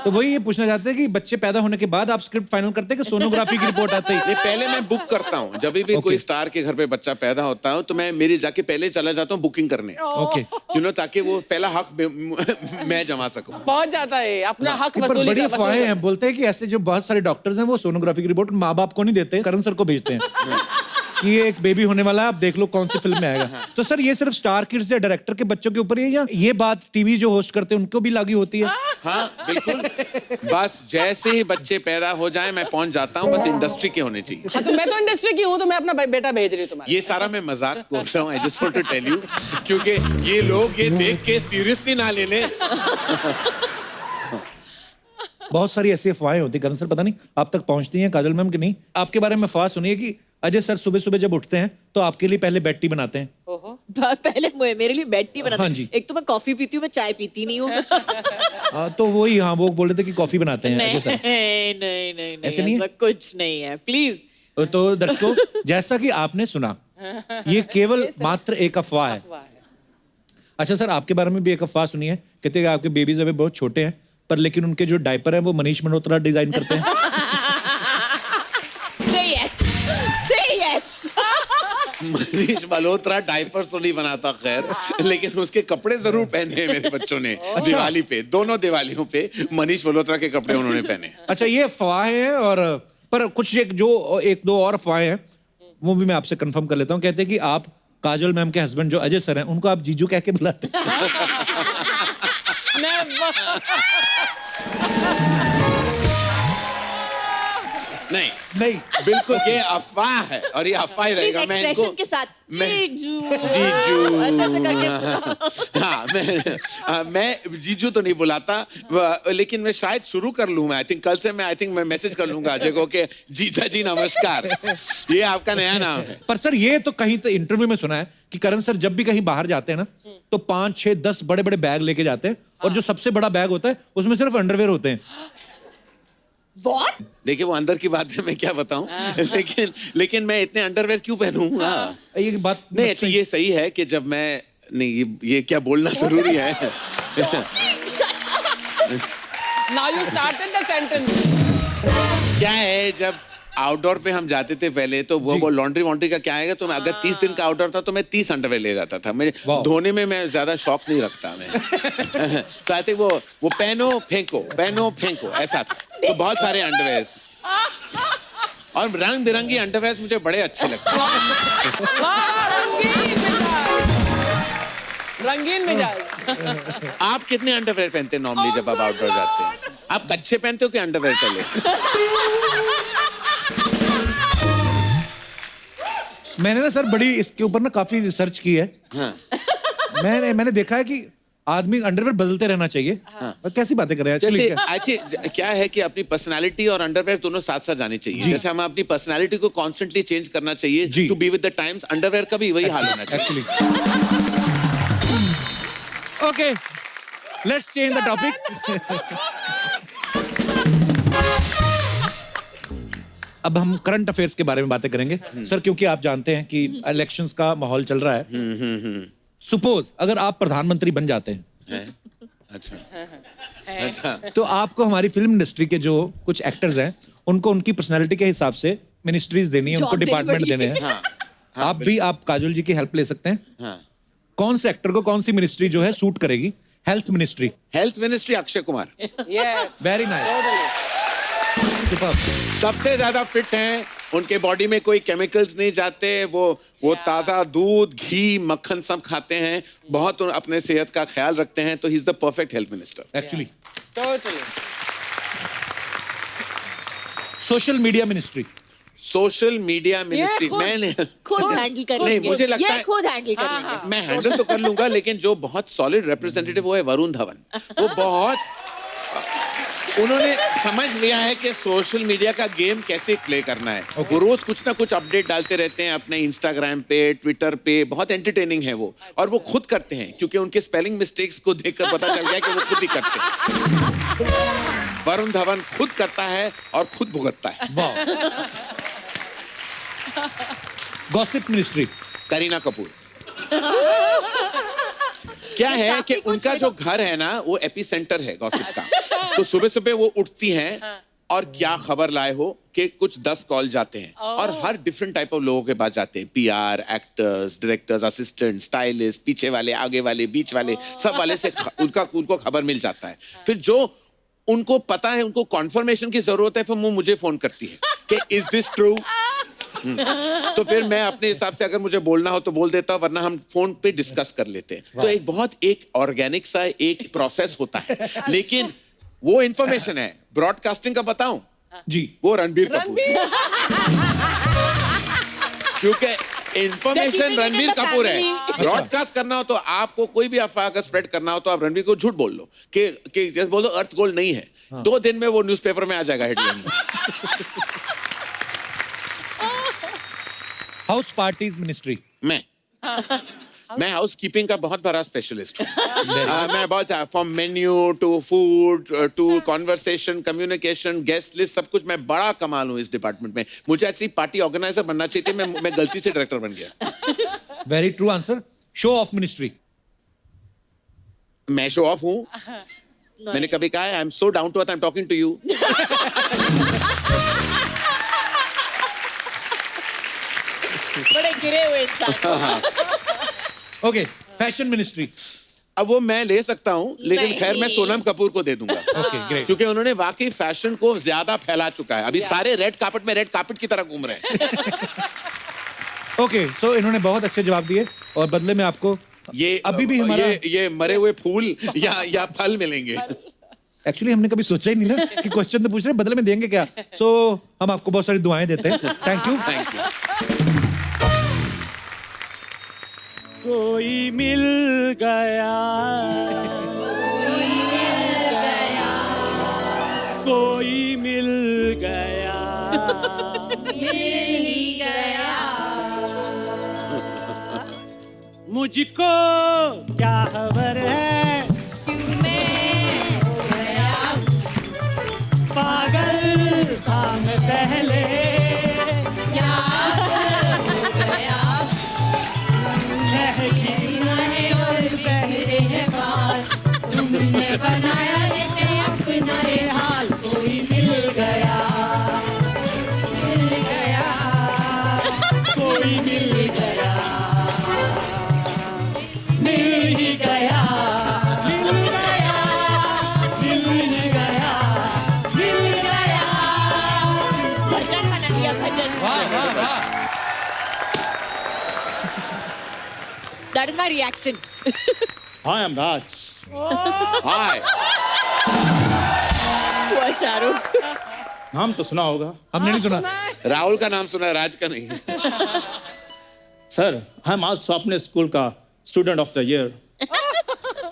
तो वही ये पूछना चाहते हैं कि बच्चे पैदा होने के बाद आप स्क्रिप्ट फाइनल करते हैं कि सोनोग्राफी की रिपोर्ट आती है? ये पहले मैं बुक करता हूँ, जब भी कोई स्टार के घर पे बच्चा पैदा होता है तो मैं मेरी जाके पहले चला जाता हूँ बुकिंग करने, ओके। ताकि वो पहला हक मैं जमा सकूं। पहुंच जाता है अपना हक पर वसूली बड़ी का अफवाहें हैं, बोलते हैं कि ऐसे जो बहुत सारे डॉक्टर्स हैं वो सोनोग्राफी की रिपोर्ट माँ बाप को नहीं देते, करण सर को भेजते हैं कि ये एक बेबी होने वाला है, आप देख लो कौन सी फिल्म में आएगा। तो सर ये सिर्फ स्टार किड्स या डायरेक्टर के बच्चों के ऊपर ही है या ये बात टीवी जो होस्ट करते हैं उनको भी लागू होती है? हाँ बिल्कुल, बस जैसे ही बच्चे पैदा हो जाए मैं पहुंच जाता हूँ, बस इंडस्ट्री के होने चाहिए। हाँ, तो मैं तो इंडस्ट्री की हूँ, तो मैं अपना बेटा भेज रही हूँ तुम्हारे। ये सारा मैं मजाक कर रहा हूँ, I just want to tell you, क्योंकि ये लोग ये देख के सीरियसली ना ले लें। बहुत सारी ऐसी अफवाहें होती है करण सर, पता नहीं आप तक पहुंचती हैं काजल मैम कि नहीं। आपके बारे में अफवाह सुनिए कि अजय सर सुबह सुबह जब उठते हैं तो आपके लिए पहले बेड टी बनाते हैं। पहले मेरे लिए बेड टी बनाते हाँ हैं। जी। एक तो मैं कॉफी पीती हूँ, मैं चाय पीती नहीं हूँ। तो वही हाँ, वो बोल रहे थे कि कॉफी बनाते हैं अजय सर। नहीं ऐसे नहीं है? ऐसा कुछ नहीं है, प्लीज। तो दर्शकों जैसा कि आपने सुना, ये केवल मात्र एक अफवाह है। अच्छा सर आपके बारे में भी एक अफवाह सुनी है, कहते हैं कि आपके बेबीज अभी बहुत छोटे हैं पर लेकिन उनके जो डायपर हैं वो मनीष मल्होत्रा डिजाइन करते हैं। मनीष मल्होत्रा डायपर्स तो नहीं बनाता खैर, लेकिन उसके कपड़े जरूर पहने हैं मेरे बच्चों ने। दिवाली पे, दोनों दिवालियों पे मनीष मल्होत्रा के कपड़े उन्होंने पहने। अच्छा ये अफवाहें हैं, और पर कुछ एक दो और अफवाहें हैं वो भी मैं आपसे कंफर्म कर लेता हूँ। कहते हैं कि आप काजल मैम के हस्बैंड जो अजय सर हैं उनको आप जीजू कह के बुलाते हैं। नहीं नहीं बिल्कुल ये अफवाह है और ये अफवाह ही रहेगा। मैं इनको के साथ जीजू जीजू हाँ मैं जीजू तो नहीं बुलाता, लेकिन मैं शायद शुरू कर लूँ। आई थिंक कल से मैं मैसेज कर लूंगा अजय को कि जीजा जी नमस्कार, ये आपका नया नाम है। पर सर ये तो कहीं तो इंटरव्यू में सुना है कि करण सर जब भी कहीं बाहर जाते हैं ना तो 5, 6, 10 बड़े बड़े बैग लेके जाते हैं और जो सबसे बड़ा बैग होता है उसमें सिर्फ अंडरवेयर होते हैं। देखिए वो अंदर की बात है, मैं क्या बताऊं, लेकिन मैं इतने अंडरवेयर क्यों पहनूंगा? ये बात नहीं अच्छा ये सही है कि जब मैं नहीं ये क्या बोलना जरूरी है। Now you started the sentence. क्या है, जब आउटडोर पे हम जाते थे पहले, तो वो लॉन्ड्री वॉन्ड्री का क्या आएगा, तो मैं अगर 30 दिन का आउटडोर था तो मैं 30 अंडरवेयर ले जाता था। मेरे धोने में मैं ज्यादा शौक नहीं रखता मैं। तो आते वो पहनो फेंको ऐसा था। तो बहुत सारे अंडरवेयर और रंग बिरंगी अंडरवेयर मुझे बड़े अच्छे लगते हैं। रंगीन मिजाज। आप कितने अंडरवेयर पहनते हैं नॉर्मली जब आप आउटडोर जाते हैं? आप कच्छे पहनते हो कि अंडरवेयर पहले? मैंने ना सर बड़ी इसके ऊपर ना काफी रिसर्च की है। हाँ। मैंने देखा है कि आदमी अंडरवेयर बदलते रहना चाहिए। और कैसी बातें कर रहे हैं जैसे actually क्या है कि अपनी पर्सनालिटी और अंडरवेयर दोनों साथ साथ जाने चाहिए। जैसे हमें अपनी पर्सनालिटी को कॉन्स्टेंटली चेंज करना चाहिए to be with the times, underwear का भी वही हाल होना चाहिए। Actually okay, let's change the topic. अब हम करंट अफेयर्स के बारे में बातें करेंगे सर, क्योंकि आप जानते हैं कि इलेक्शंस का माहौल चल रहा है। सपोज अगर आप प्रधानमंत्री बन जाते हैं, अच्छा, तो आपको हमारी फिल्म इंडस्ट्री के जो कुछ एक्टर्स हैं उनको उनकी पर्सनालिटी के हिसाब से मिनिस्ट्रीज देनी है, उनको डिपार्टमेंट देने हैं। आप काजोल जी की हेल्प ले सकते हैं। कौन से एक्टर को कौन सी मिनिस्ट्री जो है सूट करेगी? Health ministry Akshay Kumar. Yes, very nice, superb. सबसे ज्यादा फिट हैं, उनके बॉडी में कोई केमिकल्स नहीं जाते, वो ताजा दूध, घी, मक्खन सब खाते हैं, बहुत अपने सेहत का ख्याल रखते हैं, तो he is the perfect health minister actually. Totally. Social media ministry मैंने खुद हैंडल कर नहीं, लेंगे। मुझे लगता ये है खुद हैंडल कर लेंगे। मैं हैंडल तो कर लूंगा, लेकिन जो बहुत सॉलिड रिप्रेजेंटेटिव वो है वरुण धवन। वो बहुत उन्होंने समझ लिया है कि सोशल मीडिया का गेम कैसे प्ले करना है। वो रोज कुछ ना कुछ अपडेट डालते रहते हैं अपने इंस्टाग्राम पे, ट्विटर पे, बहुत एंटरटेनिंग है वो, और वो खुद करते हैं क्योंकि उनके स्पेलिंग मिस्टेक्स को देखकर पता चल गया कि वो खुद ही करते हैं। वरुण धवन खुद करता है और खुद भुगतता है। Gossip ministry Kareena Kapoor. क्या है कि उनका जो घर है ना वो एपी सेंटर है गॉसिप का। तो सुबह सुबह वो उठती हैं और क्या खबर लाए हो कि कुछ 10 कॉल जाते हैं और हर डिफरेंट टाइप ऑफ लोगों के पास जाते हैं। PR, actors, directors, assistant, stylist, पीछे वाले, आगे वाले, बीच वाले, सब वाले से उनको खबर मिल जाता है। फिर जो उनको पता है, उनको कॉन्फर्मेशन की जरूरत है, फिर वो मुझे फोन करती है कि इज दिस ट्रू। तो फिर मैं अपने हिसाब से अगर मुझे बोलना हो तो बोल देता हूं, वरना हम फोन पे डिस्कस कर लेते हैं। तो एक ऑर्गेनिक सा एक प्रोसेस होता है, लेकिन वो इंफॉर्मेशन है। ब्रॉडकास्टिंग का बताऊं जी, वो रणबीर कपूर, क्योंकि इंफॉर्मेशन रणबीर कपूर है। ब्रॉडकास्ट करना हो तो आपको कोई भी अफवाह का स्प्रेड करना हो तो आप रणबीर को झूठ बोल लो कि जैसे बोल दो अर्थ गोल्ड नहीं है, 2 दिन में वो न्यूज़पेपर में आ जाएगा हेडलाइन में। House parties ministry. मैं हाउस कीपिंग का बहुत बड़ा स्पेशलिस्ट हूँ। मैं बहुत from menu to food to conversation, communication, guest list, सब कुछ मैं बड़ा कमाल हूँ इस डिपार्टमेंट में। मुझे ऐसी पार्टी ऑर्गेनाइजर बनना चाहिए थी, मैं गलती से डायरेक्टर बन गया। Very true answer. Show off ministry. मैं शो ऑफ हूँ। मैंने कभी कहा है I am so down to earth, I am talking to you. बड़े गिरे हुए इंसान। Okay, fashion ministry. अब वो मैं ले सकता हूँ, लेकिन खैर मैं सोनम कपूर को दे दूंगा। Okay, great. क्योंकि उन्होंने वाकई फैशन को ज्यादा फैला चुका है। अभी सारे रेड कार्पेट में रेड कार्पेट की तरह घूम रहे हैं। ओके, सो इन्होंने बहुत अच्छे जवाब दिए और बदले में आपको ये अभी भी हमारा ये मरे हुए फूल या फल मिलेंगे। एक्चुअली हमने कभी सोचा ही नहीं ना कि क्वेश्चन तो पूछ रहे हैं, बदले में देंगे क्या। सो हम आपको बहुत सारी दुआएं देते हैं। Thank you. कोई मिल गया, कोई मिल गया, मुझको क्या खबर है पागल था मैं पहले, बनाया अपना हाल, कोई मिल गया, मिल का रिएक्शन। हाय, आई एम राज। हाय। हुआ शाहरुख। नाम तो सुना होगा। हमने नहीं सुना। राहुल का नाम सुना, राज का नहीं। सर, आई एम आल्सो अपने स्कूल का student of the year.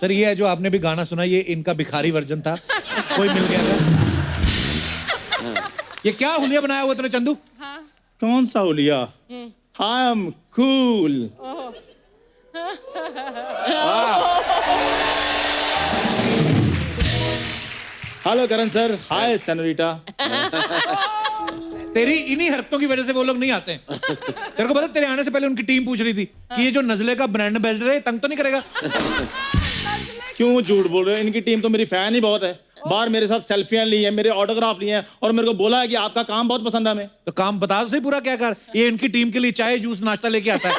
Sir ये है जो आपने भी गाना सुना, ये इनका भिखारी वर्जन था, कोई मिल गया था। ये क्या हुलिया बनाया हुआ तूने चंदू? कौन सा हुलिया? I am cool. Hello Karan sir. Hi senorita. तेरी इन्हीं हरकतों की वजह से वो लोग नहीं आते हैं। तेरे को पता तेरे आने से पहले उनकी टीम पूछ रही थी कि ये जो नजले का ब्रांड एम्बेसडर है तंग तो नहीं करेगा? क्यों झूठ बोल रहे हो? इनकी टीम तो मेरी फैन ही बहुत है। बाहर मेरे साथ सेल्फियां ली हैं, मेरे ऑटोग्राफ लिए हैं और मेरे को बोला है कि आपका काम बहुत पसंद है हमें। तो काम बता दो सही पूरा क्या कर। ये इनकी टीम के लिए चाय जूस नाश्ता लेके आता है।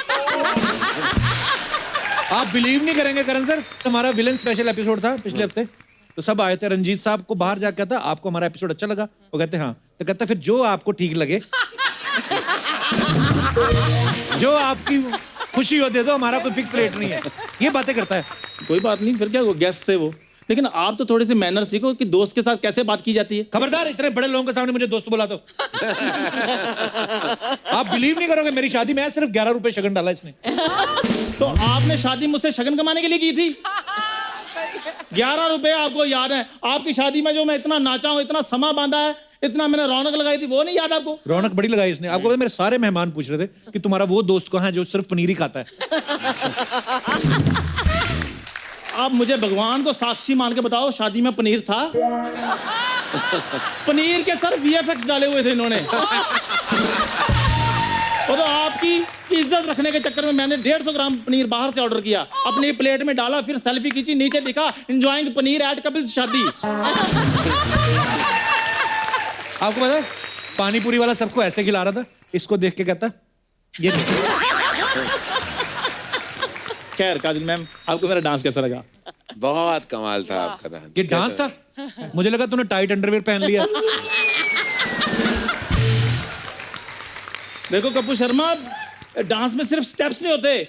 आप बिलीव नहीं करेंगे करण सर, हमारा विलन स्पेशल एपिसोड था पिछले हफ्ते, तो सब आए थे। रंजीत साहब को बाहर जाकर था, आपको हमारा एपिसोड अच्छा लगा? वो कहते हाँ। तो कहता फिर जो आपको ठीक लगे, जो आपकी खुशी हो दे दो, हमारा कोई फिक्स रेट नहीं है। ये बातें करता है। कोई बात नहीं, फिर क्या, वो गेस्ट थे वो। लेकिन आप तो थोड़े से मैनर सीखो कि दोस्त के साथ कैसे बात की जाती है। खबरदार, इतने बड़े लोगों के सामने मुझे दोस्त बोला तो। आप बिलीव नहीं करोगे, मेरी शादी में सिर्फ 11 रुपए शगन डाला इसने। तो आपने शादी मुझसे शगन कमाने के लिए की थी? 11 रुपए आपको याद है? आपकी शादी में जो मैं इतना नाचा हूँ, इतना समा बांधा है, इतना मैंने रौनक लगाई थी, वो नहीं याद आपको? रौनक बड़ी लगाई इसने। आपको पता मेरे सारे मेहमान पूछ रहे थे कि तुम्हारा वो दोस्त कहाँ है जो सिर्फ पनीर ही खाता है। आप मुझे भगवान को साक्षी मान के बताओ, शादी में पनीर था? पनीर के सर VFX डाले हुए थे इन्होंने। और तो आपकी इज्जत रखने के चक्कर में मैंने 150 ग्राम पनीर बाहर से ऑर्डर किया, अपनी प्लेट में डाला, फिर सेल्फी खींची, नीचे लिखा एंजॉयिंग पनीर एट कपिल्स शादी। आपको पता है पानी पूरी वाला सबको ऐसे खिला रहा था, इसको देख के कहता ये खैर काजल मैम, आपको मेरा डांस कैसा लगा? बहुत कमाल था आपका डांस। ये डांस था? मुझे लगा तूने टाइट अंडरवेयर पहन लिया। देखो कपूर शर्मा, डांस में सिर्फ स्टेप्स नहीं होते,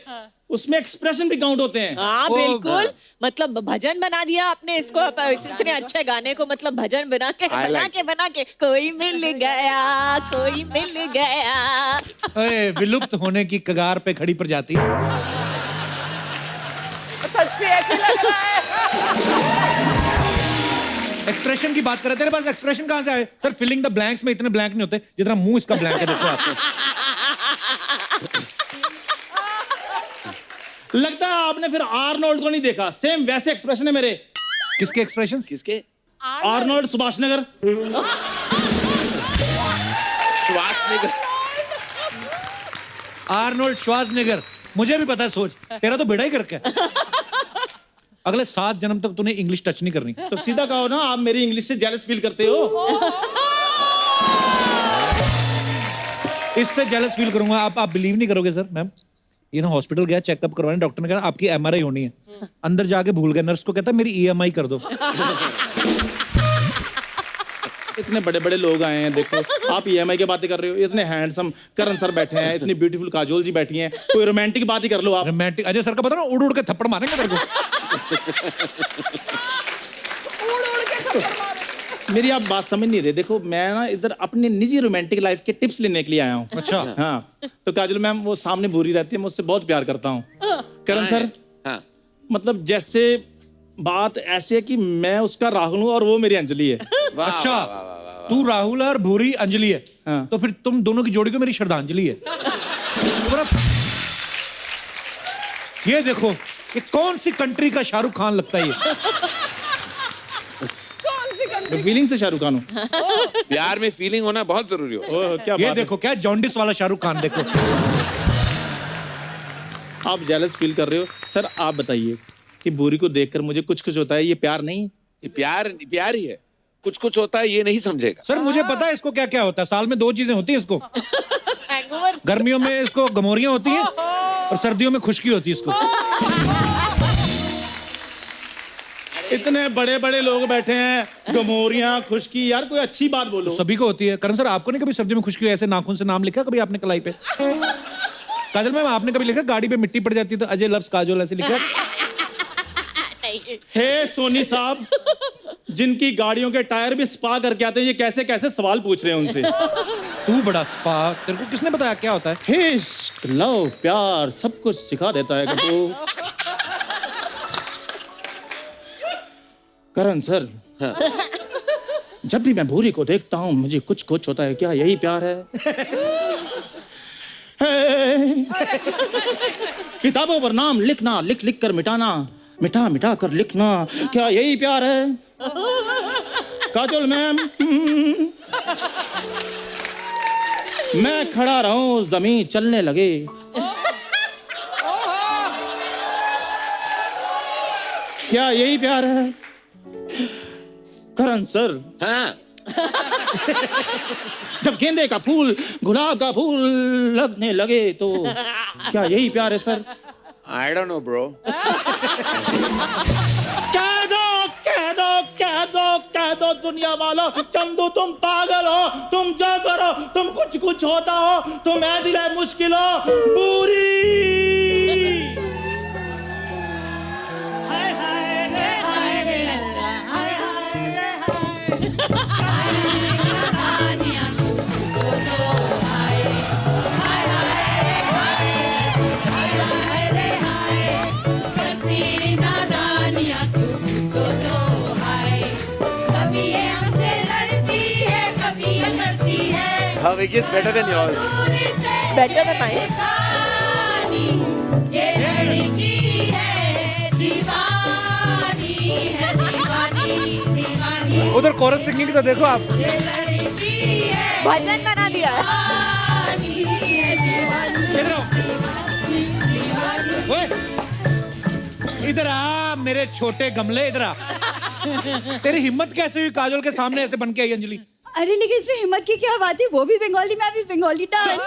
उसमें एक्सप्रेशन भी काउंट होते हैं। हाँ बिल्कुल, मतलब भजन बना दिया आपने इसको, इतने अच्छे गाने को, मतलब भजन बना के कोई मिल गया, कोई मिल गया। अरे विलुप्त होने की कगार पे खड़ी प्रजाति। सच्ची ऐसे लग रहा है। एक्सप्रेशन की बात कर रहे थे, तेरे पास एक्सप्रेशन कहां से आए? सर फिलिंग द ब्लैंक्स में इतने ब्लैंक नहीं होते जितना मुंह इसका ब्लैंक है। देखो आपको लगता है आपने फिर आर्नोल्ड को नहीं देखा, सेम वैसे एक्सप्रेशन है मेरे। किसके एक्सप्रेशंस? किसके? आर्नोल्ड सुभाषनगर। श्वासनिगर। Arnold Schwarzenegger. मुझे भी पता है, सोच तेरा तो बेड़ा ही करके अगले 7 जन्म तक तूने इंग्लिश टच नहीं करनी। तो सीधा कहो ना, आप मेरी इंग्लिश से जेलस फील करते हो? इससे जेलस फील करूंगा। आप बिलीव नहीं करोगे सर, मैम ये ना हॉस्पिटल गया चेकअप करवाने, डॉक्टर ने कहा आपकी MRI होनी है। अंदर जाके भूल गया, नर्स को कहता मेरी EMI कर दो। इतने बड़े बड़े लोग आए हैं, देखो आप EMI की बातें कर रहे हो। इतने हैंडसम करण सर बैठे हैं, इतनी ब्यूटीफुल काजोल जी बैठी हैं, कोई रोमांटिक बात ही कर लो आप। रोमांटिक अजय सर का पता ना, उड़ उड़ के थप्पड़ मारेंगे तेरे को। मेरी आप बात समझ नहीं रहे। देखो मैं ना इधर अपने निजी रोमांटिक लाइफ के टिप्स लेने के लिए आया हूँ। अच्छा। हाँ, तो काजल मैम वो सामने भूरी रहती है, मैं उससे बहुत प्यार करता हूँ। करण सर, हाँ। मतलब जैसे बात ऐसी है कि मैं उसका राहुल हूँ और वो मेरी अंजलि है। अच्छा, तू राहुल और भूरी अंजलि है। हाँ। तो फिर तुम दोनों की जोड़ी को मेरी श्रद्धांजलि है। ये देखो, ये कौन सी कंट्री का शाहरुख खान लगता है ये? फीलिंग से शाहरुख खान हूँ। प्यार में फीलिंग होना बहुत जरूरी हो। क्या ये बात है। देखो क्या जॉन्डिस वाला शाहरुख खान देखो। आप जेलस फील कर रहे हो सर। आप बताइए कि भूरी को देखकर मुझे कुछ कुछ होता है, ये प्यार नहीं? ये प्यार ही है। कुछ कुछ होता है, ये नहीं समझेगा। सर मुझे पता है इसको क्या क्या होता है। साल में 2 चीजें होती है इसको। गर्मियों में इसको गमोरियां होती हैं और सर्दियों में खुशकी होती है इसको। इतने बड़े बड़े लोग बैठे हैं, गमोरियां, खुशकी, यार कोई अच्छी बात बोलो। सभी को होती है। करण सर आपको नहीं कभी सर्दियों में खुशकी हुई? ऐसे नाखून से नाम लिखा कभी आपने कलाई पे? काजल मैम आपने कभी लिखा गाड़ी पे मिट्टी पड़ जाती है तो अजय लव्स काजोल ऐसे लिखा? हे सोनी साहब, जिनकी गाड़ियों के टायर भी स्पा करके आते हैं, ये कैसे कैसे सवाल पूछ रहे हैं उनसे? तू बड़ा स्पा, तेरे को किसने बताया क्या होता है? इश्क, लव, प्यार सब कुछ सिखा देता है कपूर। करण सर, जब भी मैं भूरी को देखता हूँ मुझे कुछ कुछ होता है। क्या यही प्यार है? किताबों पर नाम लिखना, लिख लिख कर मिटाना, मिटा मिटा कर लिखना, क्या यही प्यार है? काजोल मैम, मैं खड़ा रहूं जमीन चलने लगे, क्या यही प्यार है? करण सर, हाँ, जब गेंदे का फूल गुलाब का फूल लगने लगे तो क्या यही प्यार है sir? I don't know, bro. कह दो कह दो कह दो कह दो दुनिया वालों, चंदू तुम पागल हो, तुम जो करो तुम कुछ कुछ होता हो, तुम ऐ दिल है मुश्किल हो पूरी। Her wig is better than yours. Better than mine. उधर कोरस सिंगिंग तो देखो आप। भजन बना दिया है। इधर आओ। ओए, इधर आ मेरे छोटे गमले, इधर आ। तेरी हिम्मत कैसे हुई काजोल के सामने ऐसे बन के आई अंजलि? अरे लेकिन इसमें हिम्मत की क्या बात है, वो भी बंगाली, मैं भी बंगाली डांस।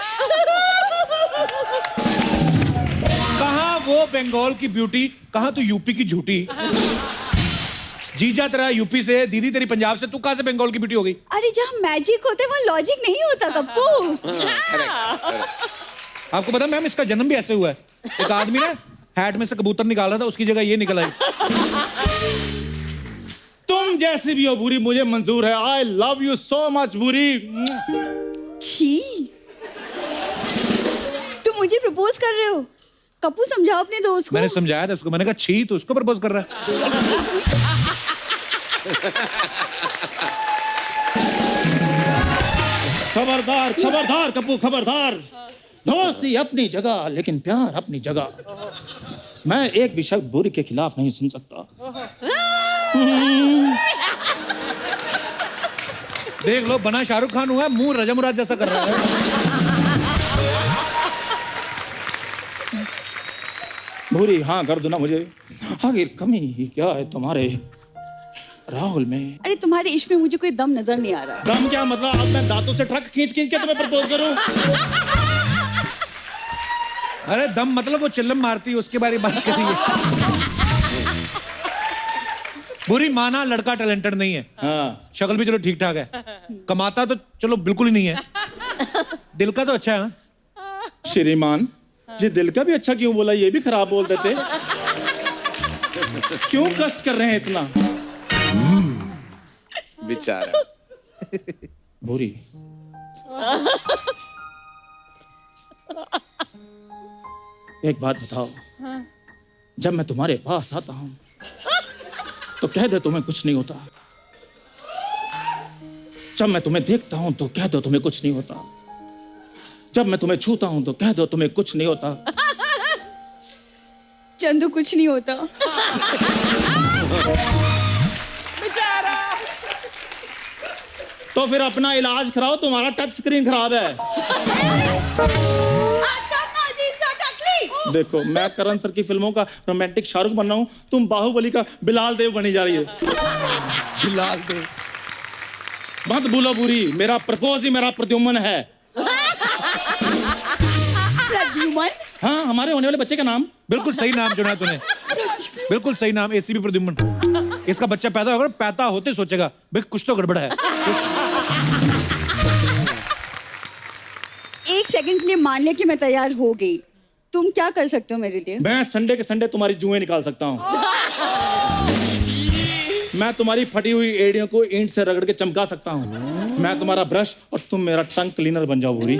कहाँ वो बंगाल की ब्यूटी, कहाँ तू यूपी की झूठी? जीजा तेरा यूपी से, दीदी तेरी पंजाब से, तू कहाँ से बंगाल की ब्यूटी हो गई? अरे जहाँ मैजिक होता है वहाँ लॉजिक नहीं होता कप्पू। आपको पता मैम इसका जन्म भी ऐसे हुआ है। एक आदमी ना हैट में से कबूतर निकाल रहा था, उसकी जगह ये निकल आई। तुम जैसी भी हो बुरी मुझे मंजूर है। I love you so much बुरी। छी, तुम मुझे प्रपोज कर रहे हो? कप्पू समझाओ अपने दोस्त को। मैंने समझाया था उसको, मैंने कहा छी तो उसको प्रपोज कर रहा है। खबरदार खबरदार कप्पू खबरदार। दोस्ती अपनी जगह लेकिन प्यार अपनी जगह। मैं एक भी शब्द बुरी के खिलाफ नहीं सुन सकता। देख लो बना शाहरुख खान हुआ है, मुंह रजा मुराद जैसा कर रहा है। भूरी हाँ कर दो ना मुझे। आखिर कमी क्या है तुम्हारे राहुल में? अरे तुम्हारे इश्क में मुझे कोई दम नजर नहीं आ रहा। दम क्या मतलब? अब मैं दांतों से ट्रक खींच खींच के तुम्हें प्रपोज करूं? अरे दम मतलब वो चिल्लम मारती है उसके बारे में बात करिए। बुरी माना लड़का टैलेंटेड नहीं है। हाँ। शक्ल भी चलो ठीक ठाक है, कमाता तो चलो बिल्कुल ही नहीं है। दिल का तो अच्छा है ना? श्रीमान जी दिल का भी अच्छा क्यों बोला? ये भी खराब बोल देते। क्यों कष्ट कर रहे हैं इतना? बेचारा। बुरी एक बात बताओ, जब मैं तुम्हारे पास आता हूं तो कह दे तुम्हें कुछ नहीं होता। जब मैं तुम्हें देखता हूं तो कह दो तुम्हें कुछ नहीं होता। जब मैं तुम्हें छूता हूं तो कह दो तुम्हें कुछ नहीं होता। चंदू कुछ नहीं होता। बेचारा। तो फिर अपना इलाज कराओ, तुम्हारा टच स्क्रीन खराब है। देखो मैं करण सर की फिल्मों का रोमांटिक शाहरुख बन रहा हूं, तुम बाहुबली का बिलाल देव बनी जा रही है। बिलाल देव मत भूलो बुरी, मेरा प्रपोज ही मेरा प्रद्युम्न है। प्रद्युम्न? हाँ, हमारे होने वाले बच्चे का नाम। बिल्कुल सही नाम चुना है तूने, बिल्कुल सही नाम, एसीपी प्रद्युम्न। इसका बच्चा पैदा होगा, पैदा होते सोचेगा भाई कुछ तो गड़बड़ है। एक सेकंड के लिए मान लिया कि मैं तैयार हो गई, तुम क्या कर सकते हो मेरे लिए? मैं संडे के संडे तुम्हारी जुएं निकाल सकता हूँ। मैं तुम्हारी फटी हुई एड़ियों को ईंट से रगड़ के चमका सकता हूँ। मैं तुम्हारा ब्रश और तुम मेरा टंग क्लीनर बन जाओ भूरी।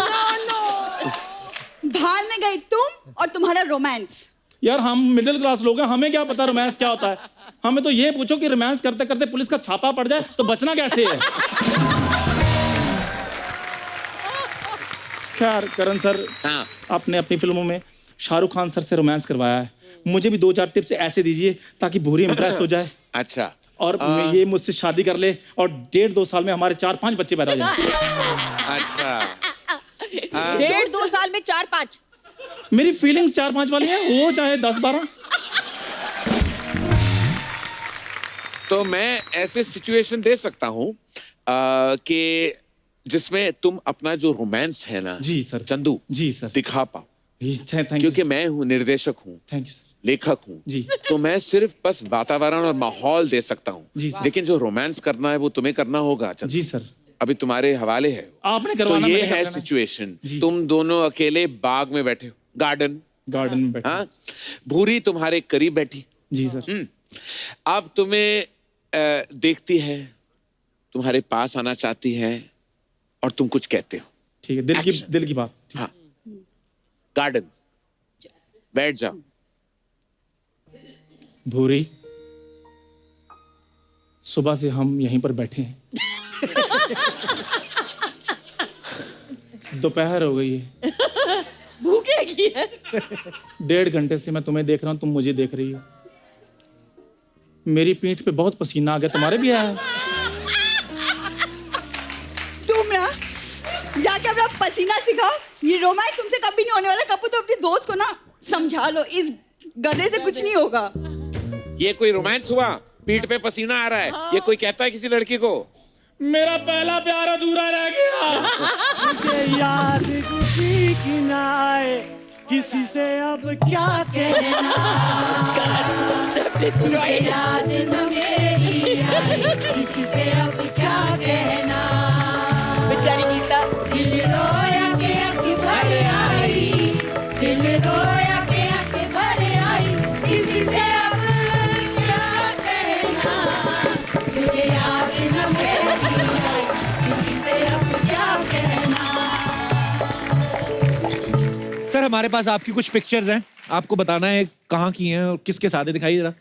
भाड़ में गई तुम और तुम्हारा रोमांस। यार हम मिडिल क्लास लोग हैं, हमें क्या पता रोमांस क्या होता है। हमें तो ये पूछो कि रोमांस करते करते पुलिस का छापा पड़ जाए तो बचना कैसे है। खैर करण सर, हाँ। आपने अपनी फिल्मों में शाहरुख खान सर से रोमांस करवाया है, मुझे भी 2-4 टिप्स ऐसे दीजिए ताकि भूरी इम्प्रेस हो जाए अच्छा। और ये मुझसे शादी कर ले और 1.5-2 साल में हमारे 4-5 बच्चे पैदा हो जाए। अच्छा 1.5-2 साल में 4-5। मेरी फीलिंग्स 4-5 वाली है, वो चाहे 10-12। तो मैं ऐसे सिचुएशन दे सकता हूँ कि जिसमें तुम अपना जो रोमांस है ना जी सर। चंदू जी सर। दिखा पाओ, थैंक यू। क्योंकि मैं हूँ निर्देशक हूँ, थैंक यू सर। लेखक हूँ जी। तो मैं सिर्फ बस वातावरण और माहौल दे सकता हूँ, जी सर। लेकिन जो रोमांस करना है वो तुम्हें करना होगा चंदू। जी सर। अभी तुम्हारे हवाले है। आपने तो करवाना, ये मैंने है करना। सिचुएशन, जी। तुम दोनों अकेले बाग में बैठे हो, गार्डन में बैठे। हाँ, भूरी तुम्हारे करीब बैठी। जी सर। अब तुम्हें देखती है, तुम्हारे पास आना चाहती है और तुम कुछ कहते हो। ठीक है, दिल की बात। हाँ, गार्डन बैठ जाओ। भूरी, सुबह से हम यहीं पर बैठे हैं। दोपहर हो गई है, भूख लगी है। 1.5 घंटे से मैं तुम्हें देख रहा हूँ, तुम मुझे देख रही हो। मेरी पीठ पे बहुत पसीना आ गया, तुम्हारे भी आया? तुम ना जाके अपना पसीना सिखाओ। ये रोमांस तुमसे कभी नहीं होने वाला। कपूर तो अपने दोस्त को ना समझा लो, इस गधे से कुछ नहीं होगा। ये कोई रोमांस हुआ? पीठ पे पसीना आ रहा है, ये कोई कहता है किसी लड़की को? मेरा पहला प्यार अधूरा रह गया। मुझे याद किसी की ना आए, किसी से अब क्या कहना। मुझे याद न मेरी आए, किसी से अब क्या कहना। बेचारी गीता। दिल रोया के आँखें भर आई, दिल रोया के आँखें भर आई, किसी से अब क्या कहना। मुझे याद न मेरी आए, किसी से अब क्या कहना। सर हमारे पास आपकी कुछ पिक्चर्स हैं, आपको बताना है कहाँ की हैं और किसके साथ है, दिखाइए जरा।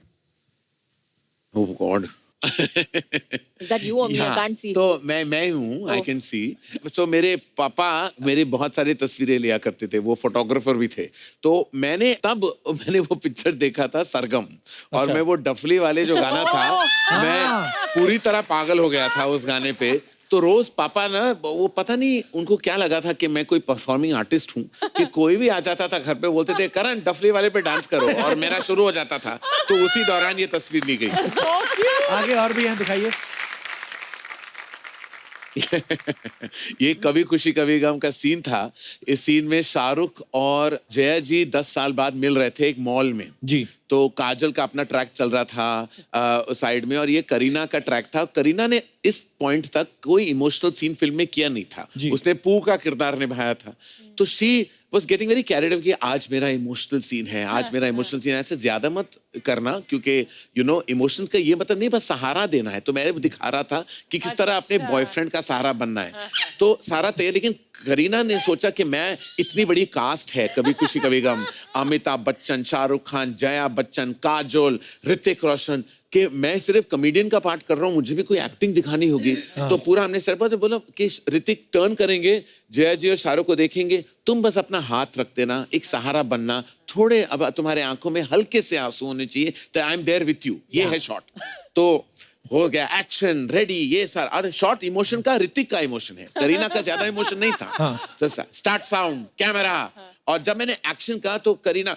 Oh God. Is that you or me? I can't see. तो मैं हूँ, I can see. तो मेरे पापा मेरे बहुत सारे तस्वीरें लिया करते थे, वो फोटोग्राफर भी थे। तो मैंने वो पिक्चर देखा था सरगम, और मैं वो डफली वाले जो गाना था, मैं पूरी तरह पागल हो गया था उस गाने पे। तो रोज पापा ना, वो पता नहीं उनको क्या लगा था कि मैं कोई परफॉर्मिंग आर्टिस्ट हूँ, कि कोई भी आ जाता था घर पे, बोलते थे करण डफली वाले पे डांस करो, और मेरा शुरू हो जाता था। तो उसी दौरान ये तस्वीर ली गई। आगे और भी हैं, दिखाइए। ये कभी खुशी कभी गम का सीन था। इस सीन में शाहरुख और जया जी 10 साल बाद मिल रहे थे एक मॉल में जी। तो काजल का अपना ट्रैक चल रहा था साइड में, और ये करीना का ट्रैक था। करीना ने इस पॉइंट तक कोई इमोशनल सीन फिल्म में किया नहीं था, उसने पू का किरदार निभाया था। तो she was getting very carried away कि आज मेरा इमोशनल सीन है, आज मेरा इमोशनल सीन है। ऐसे ज्यादा मत करना, क्योंकि यू नो इमोशंस का ये मतलब नहीं बस सहारा देना है। तो मैं दिखा रहा था कि किस तरह अपने बॉयफ्रेंड का सहारा बनना है। तो सारा तय, लेकिन करीना ने सोचा कि मैं इतनी बड़ी कास्ट है कभी खुशी कभी गम, अमिताभ बच्चन, शाहरुख खान, जया बच्चन, काजोल, ऋतिक रोशन, कि मैं सिर्फ कॉमेडियन का पार्ट कर रहा हूँ, मुझे भी कोई एक्टिंग दिखानी होगी। तो पूरा हमने सर पर बोला कि ऋतिक टर्न करेंगे, जया जी और शाहरुख को देखेंगे, तुम बस अपना हाथ रख देना, एक सहारा बनना, थोड़े अब तुम्हारे आंखों में हल्के से आंसू होने चाहिए, तो I am there with you. ये है शॉट। तो हो गया एक्शन रेडी, ये सारा। और शॉर्ट इमोशन का ऋतिक का इमोशन है, करीना का ज्यादा इमोशन नहीं था। तो स्टार्ट साउंड कैमरा, और जब मैंने एक्शन कहा तो करीना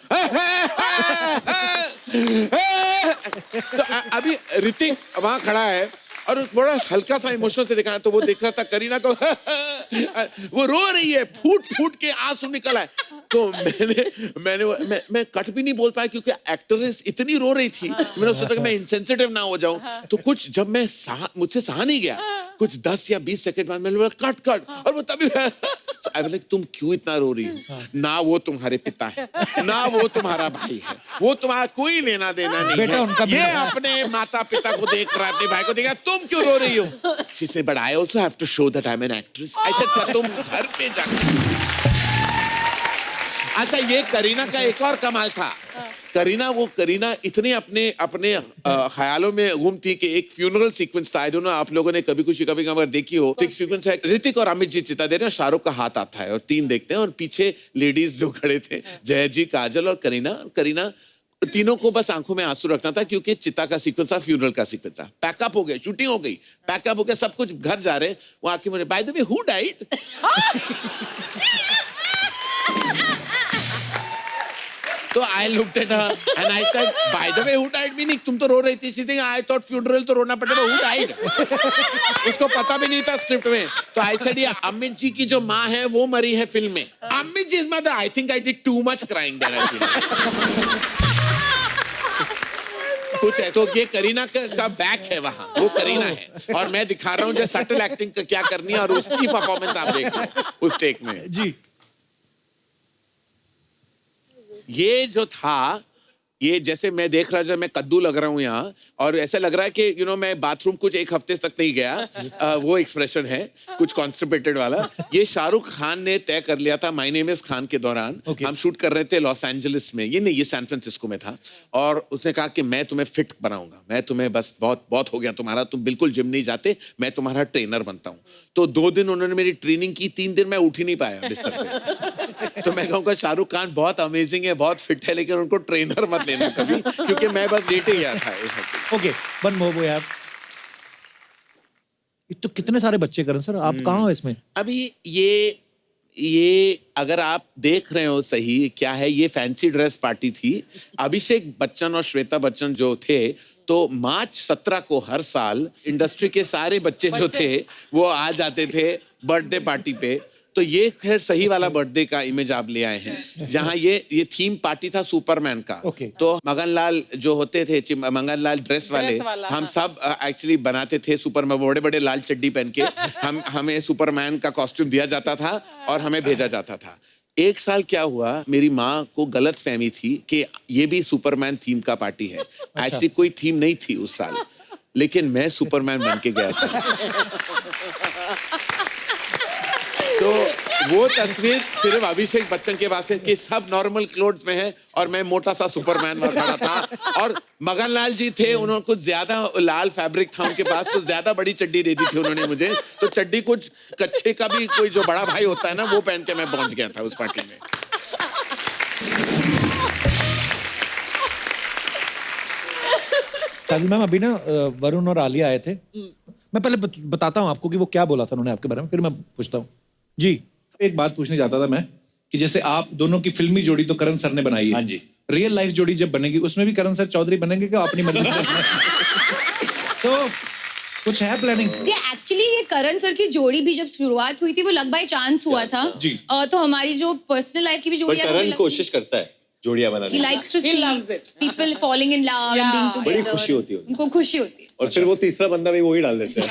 तो अभी ऋतिक वहां खड़ा है और बड़ा हल्का सा इमोशनल से दिखाया, तो वो देख रहा था करीना को वो रो रही है, फूट फूट के आंसू निकल आए। तो मैं कट भी नहीं बोल पाया, क्योंकि एक्ट्रेस इतनी रो रही थी। मैंने सोचा कि मैं इनसेंसिटिव ना हो जाऊं। तो कुछ जब मैं मुझसे सहा नहीं गया, कुछ 10 या 20 सेकंड बाद मैंने बोला कट, और वो तभी आई वाज लाइक तुम क्यों इतना रो रही हो? ना वो तुम्हारे पिता है, ना वो तुम्हारा भाई है, वो तुम्हारा कोई लेना देना नहीं बेटा है। उनका ये बेटा। अपने माता पिता को देख रहा है, अपने भाई को देख रहा है, तुम क्यों रो रही हो? She said, but I also have to show that I'm an actress. I said, पर तुम घर पे जाकर। अच्छा, ये करीना का एक और कमाल था। करीना इतनी अपने ख्यालों में गुम थी कि एक फ्यूनरल सीक्वेंस था। आई डोंट नो आप लोगों ने कभी खुशी कभी गम अगर देखी हो तो एक सीक्वेंस है, ऋतिक और अमित जी चिता दे रहे हैं, शाहरुख का हाथ आता है और 3 देखते हैं और पीछे लेडीज जो खड़े थे, जया जी, काजल और करीना तीनों को बस आंखों में आंसू रखना था क्योंकि चिता का सीक्वेंस था, फ्यूनरल का सीक्वेंस था। पैकअप हो गया, शूटिंग हो गई, पैकअप हो गया, सब कुछ घर जा रहे हैं। वो आके मुझे, by the way who died? तो I looked at her and I said, by the way, who died? Meaning तुम तो रो रही थी। She said, I thought funeral तो रोना पड़ेगा, who died? उसको पता भी नहीं था स्क्रिप्ट में। तो I said, ये अमित जी की जो माँ है वो मरी है फिल्म में। Amit ji mother, I think I did too much crying there actually। कुछ ऐसा, तो ये करीना का बैक है वहाँ, वो करीना है और मैं दिखा रहा हूँ जो सटल एक्टिंग क्या करनी है और उसकी परफॉर्मेंस आप देख रहे हैं उस टेक में। जी, ये जो था, ये जैसे मैं देख रहा, जब मैं कद्दू लग रहा हूँ यहाँ और ऐसा लग रहा है कि मैं बाथरूम कुछ एक हफ्ते तक नहीं गया, वो एक्सप्रेशन है कुछ कॉन्स्टिपेटेड वाला। ये शाहरुख खान ने तय कर लिया था माय नेम इज खान के दौरान। हम शूट कर रहे थे लॉस एंजलिस में, ये सैन फ्रांसिस्को में था, और उसने कहा कि मैं तुम्हें फिट बनाऊंगा, मैं तुम्हें बस बहुत हो गया तुम्हारा, तुम बिल्कुल जिम नहीं जाते, मैं तुम्हारा ट्रेनर बनता हूँ। तो 2 दिन उन्होंने मेरी ट्रेनिंग की, 3 दिन मैं उठ ही नहीं पाया बिस्तर से। तो मैं कहूँगा शाहरुख खान बहुत अमेजिंग है, बहुत फिट है, लेकिन उनको ट्रेनर मत लेना कभी, क्योंकि मैं बस लेटे गया था। ओके, वन मोर यार। तो कितने सारे बच्चे करें सर, आप कहाँ हो इसमें? अभी ये अगर आप देख रहे हो सही क्या है, ये फैंसी ड्रेस पार्टी थी। अभिषेक बच्चन और श्वेता बच्चन जो थे, तो मार्च 17 को हर साल इंडस्ट्री के सारे बच्चे जो थे वो आ जाते थे बर्थडे पार्टी पे। तो ये खैर सही वाला बर्थडे का इमेज आप ले आए हैं, जहाँ ये थीम पार्टी था सुपरमैन का। तो मगनलाल जो होते थे, मगनलाल ड्रेस वाले, हम सब एक्चुअली बनाते थे सुपरमैन, बड़े बड़े लाल चड्डी पहन के हमें सुपरमैन का कॉस्ट्यूम दिया जाता था और हमें भेजा जाता था। एक साल क्या हुआ, मेरी माँ को गलत फहमी थी कि ये भी सुपरमैन थीम का पार्टी है। एक्चुअली कोई थीम नहीं थी उस साल, लेकिन मैं सुपरमैन बन के गया था। तो वो तस्वीर सिर्फ अभिषेक बच्चन के पास है कि सब नॉर्मल क्लोथ्स में है और मैं मोटा सा सुपरमैन वहां खड़ा था। और मगनलाल जी थे, उन्होंने कुछ ज्यादा लाल फैब्रिक था उनके पास, तो ज्यादा बड़ी चड्डी दे दी थी उन्होंने मुझे। तो चड्डी कुछ कच्चे का भी कोई जो बड़ा भाई होता है ना, वो पहन के मैं पहुंच गया था उस पार्टी में। काजल मैम, अभी ना वरुण और आलिया आए थे, मैं पहले बताता हूँ आपको कि वो क्या बोला था उन्होंने आपके बारे में, फिर मैं पूछता हूँ। जी, एक बात पूछने जाता था मैं कि जैसे आप दोनों की फिल्मी जोड़ी तो करण सर ने बनाई है, हाँ जी, रियल लाइफ जोड़ी जब बनेगी उसमें भी करण सर चौधरी बनेंगे क्या अपनी मर्जी से? तो कुछ है प्लानिंग? एक्चुअली ये करण सर की जोड़ी भी जब शुरुआत हुई थी वो लक बाय चांस हुआ था जी। तो हमारी जो पर्सनल लाइफ की भी जोड़ी है, करण कोशिश करता है जोड़ियां बनाने की। He likes to see people falling in love and being together. बड़ी खुशी होती है उनको खुशी होती है। और फिर वो तीसरा बंदा भी वही डाल देते हैं।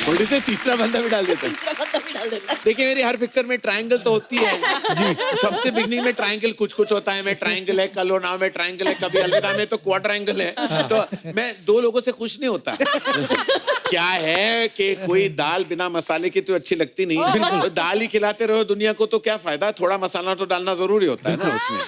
थोड़ी से तीसरा बंदा भी डाल देते हैं। देखिए, मेरी हर पिक्चर में ट्रायंगल तो होती है जी। सबसे बिगनिंग में ट्रायंगल कुछ होता है, मैं ट्रायंगल है, कल हो नाव में ट्रायंगल है, कभी अलविदा में तो क्वाड्रायंगल है। तो मैं 2 लोगों से खुश नहीं होता। क्या है कि कोई दाल बिना मसाले की तो अच्छी लगती नहीं, तो दाल ही खिलाते रहो दुनिया को तो क्या फायदा, थोड़ा मसाला तो डालना जरूरी होता है ना उसमें।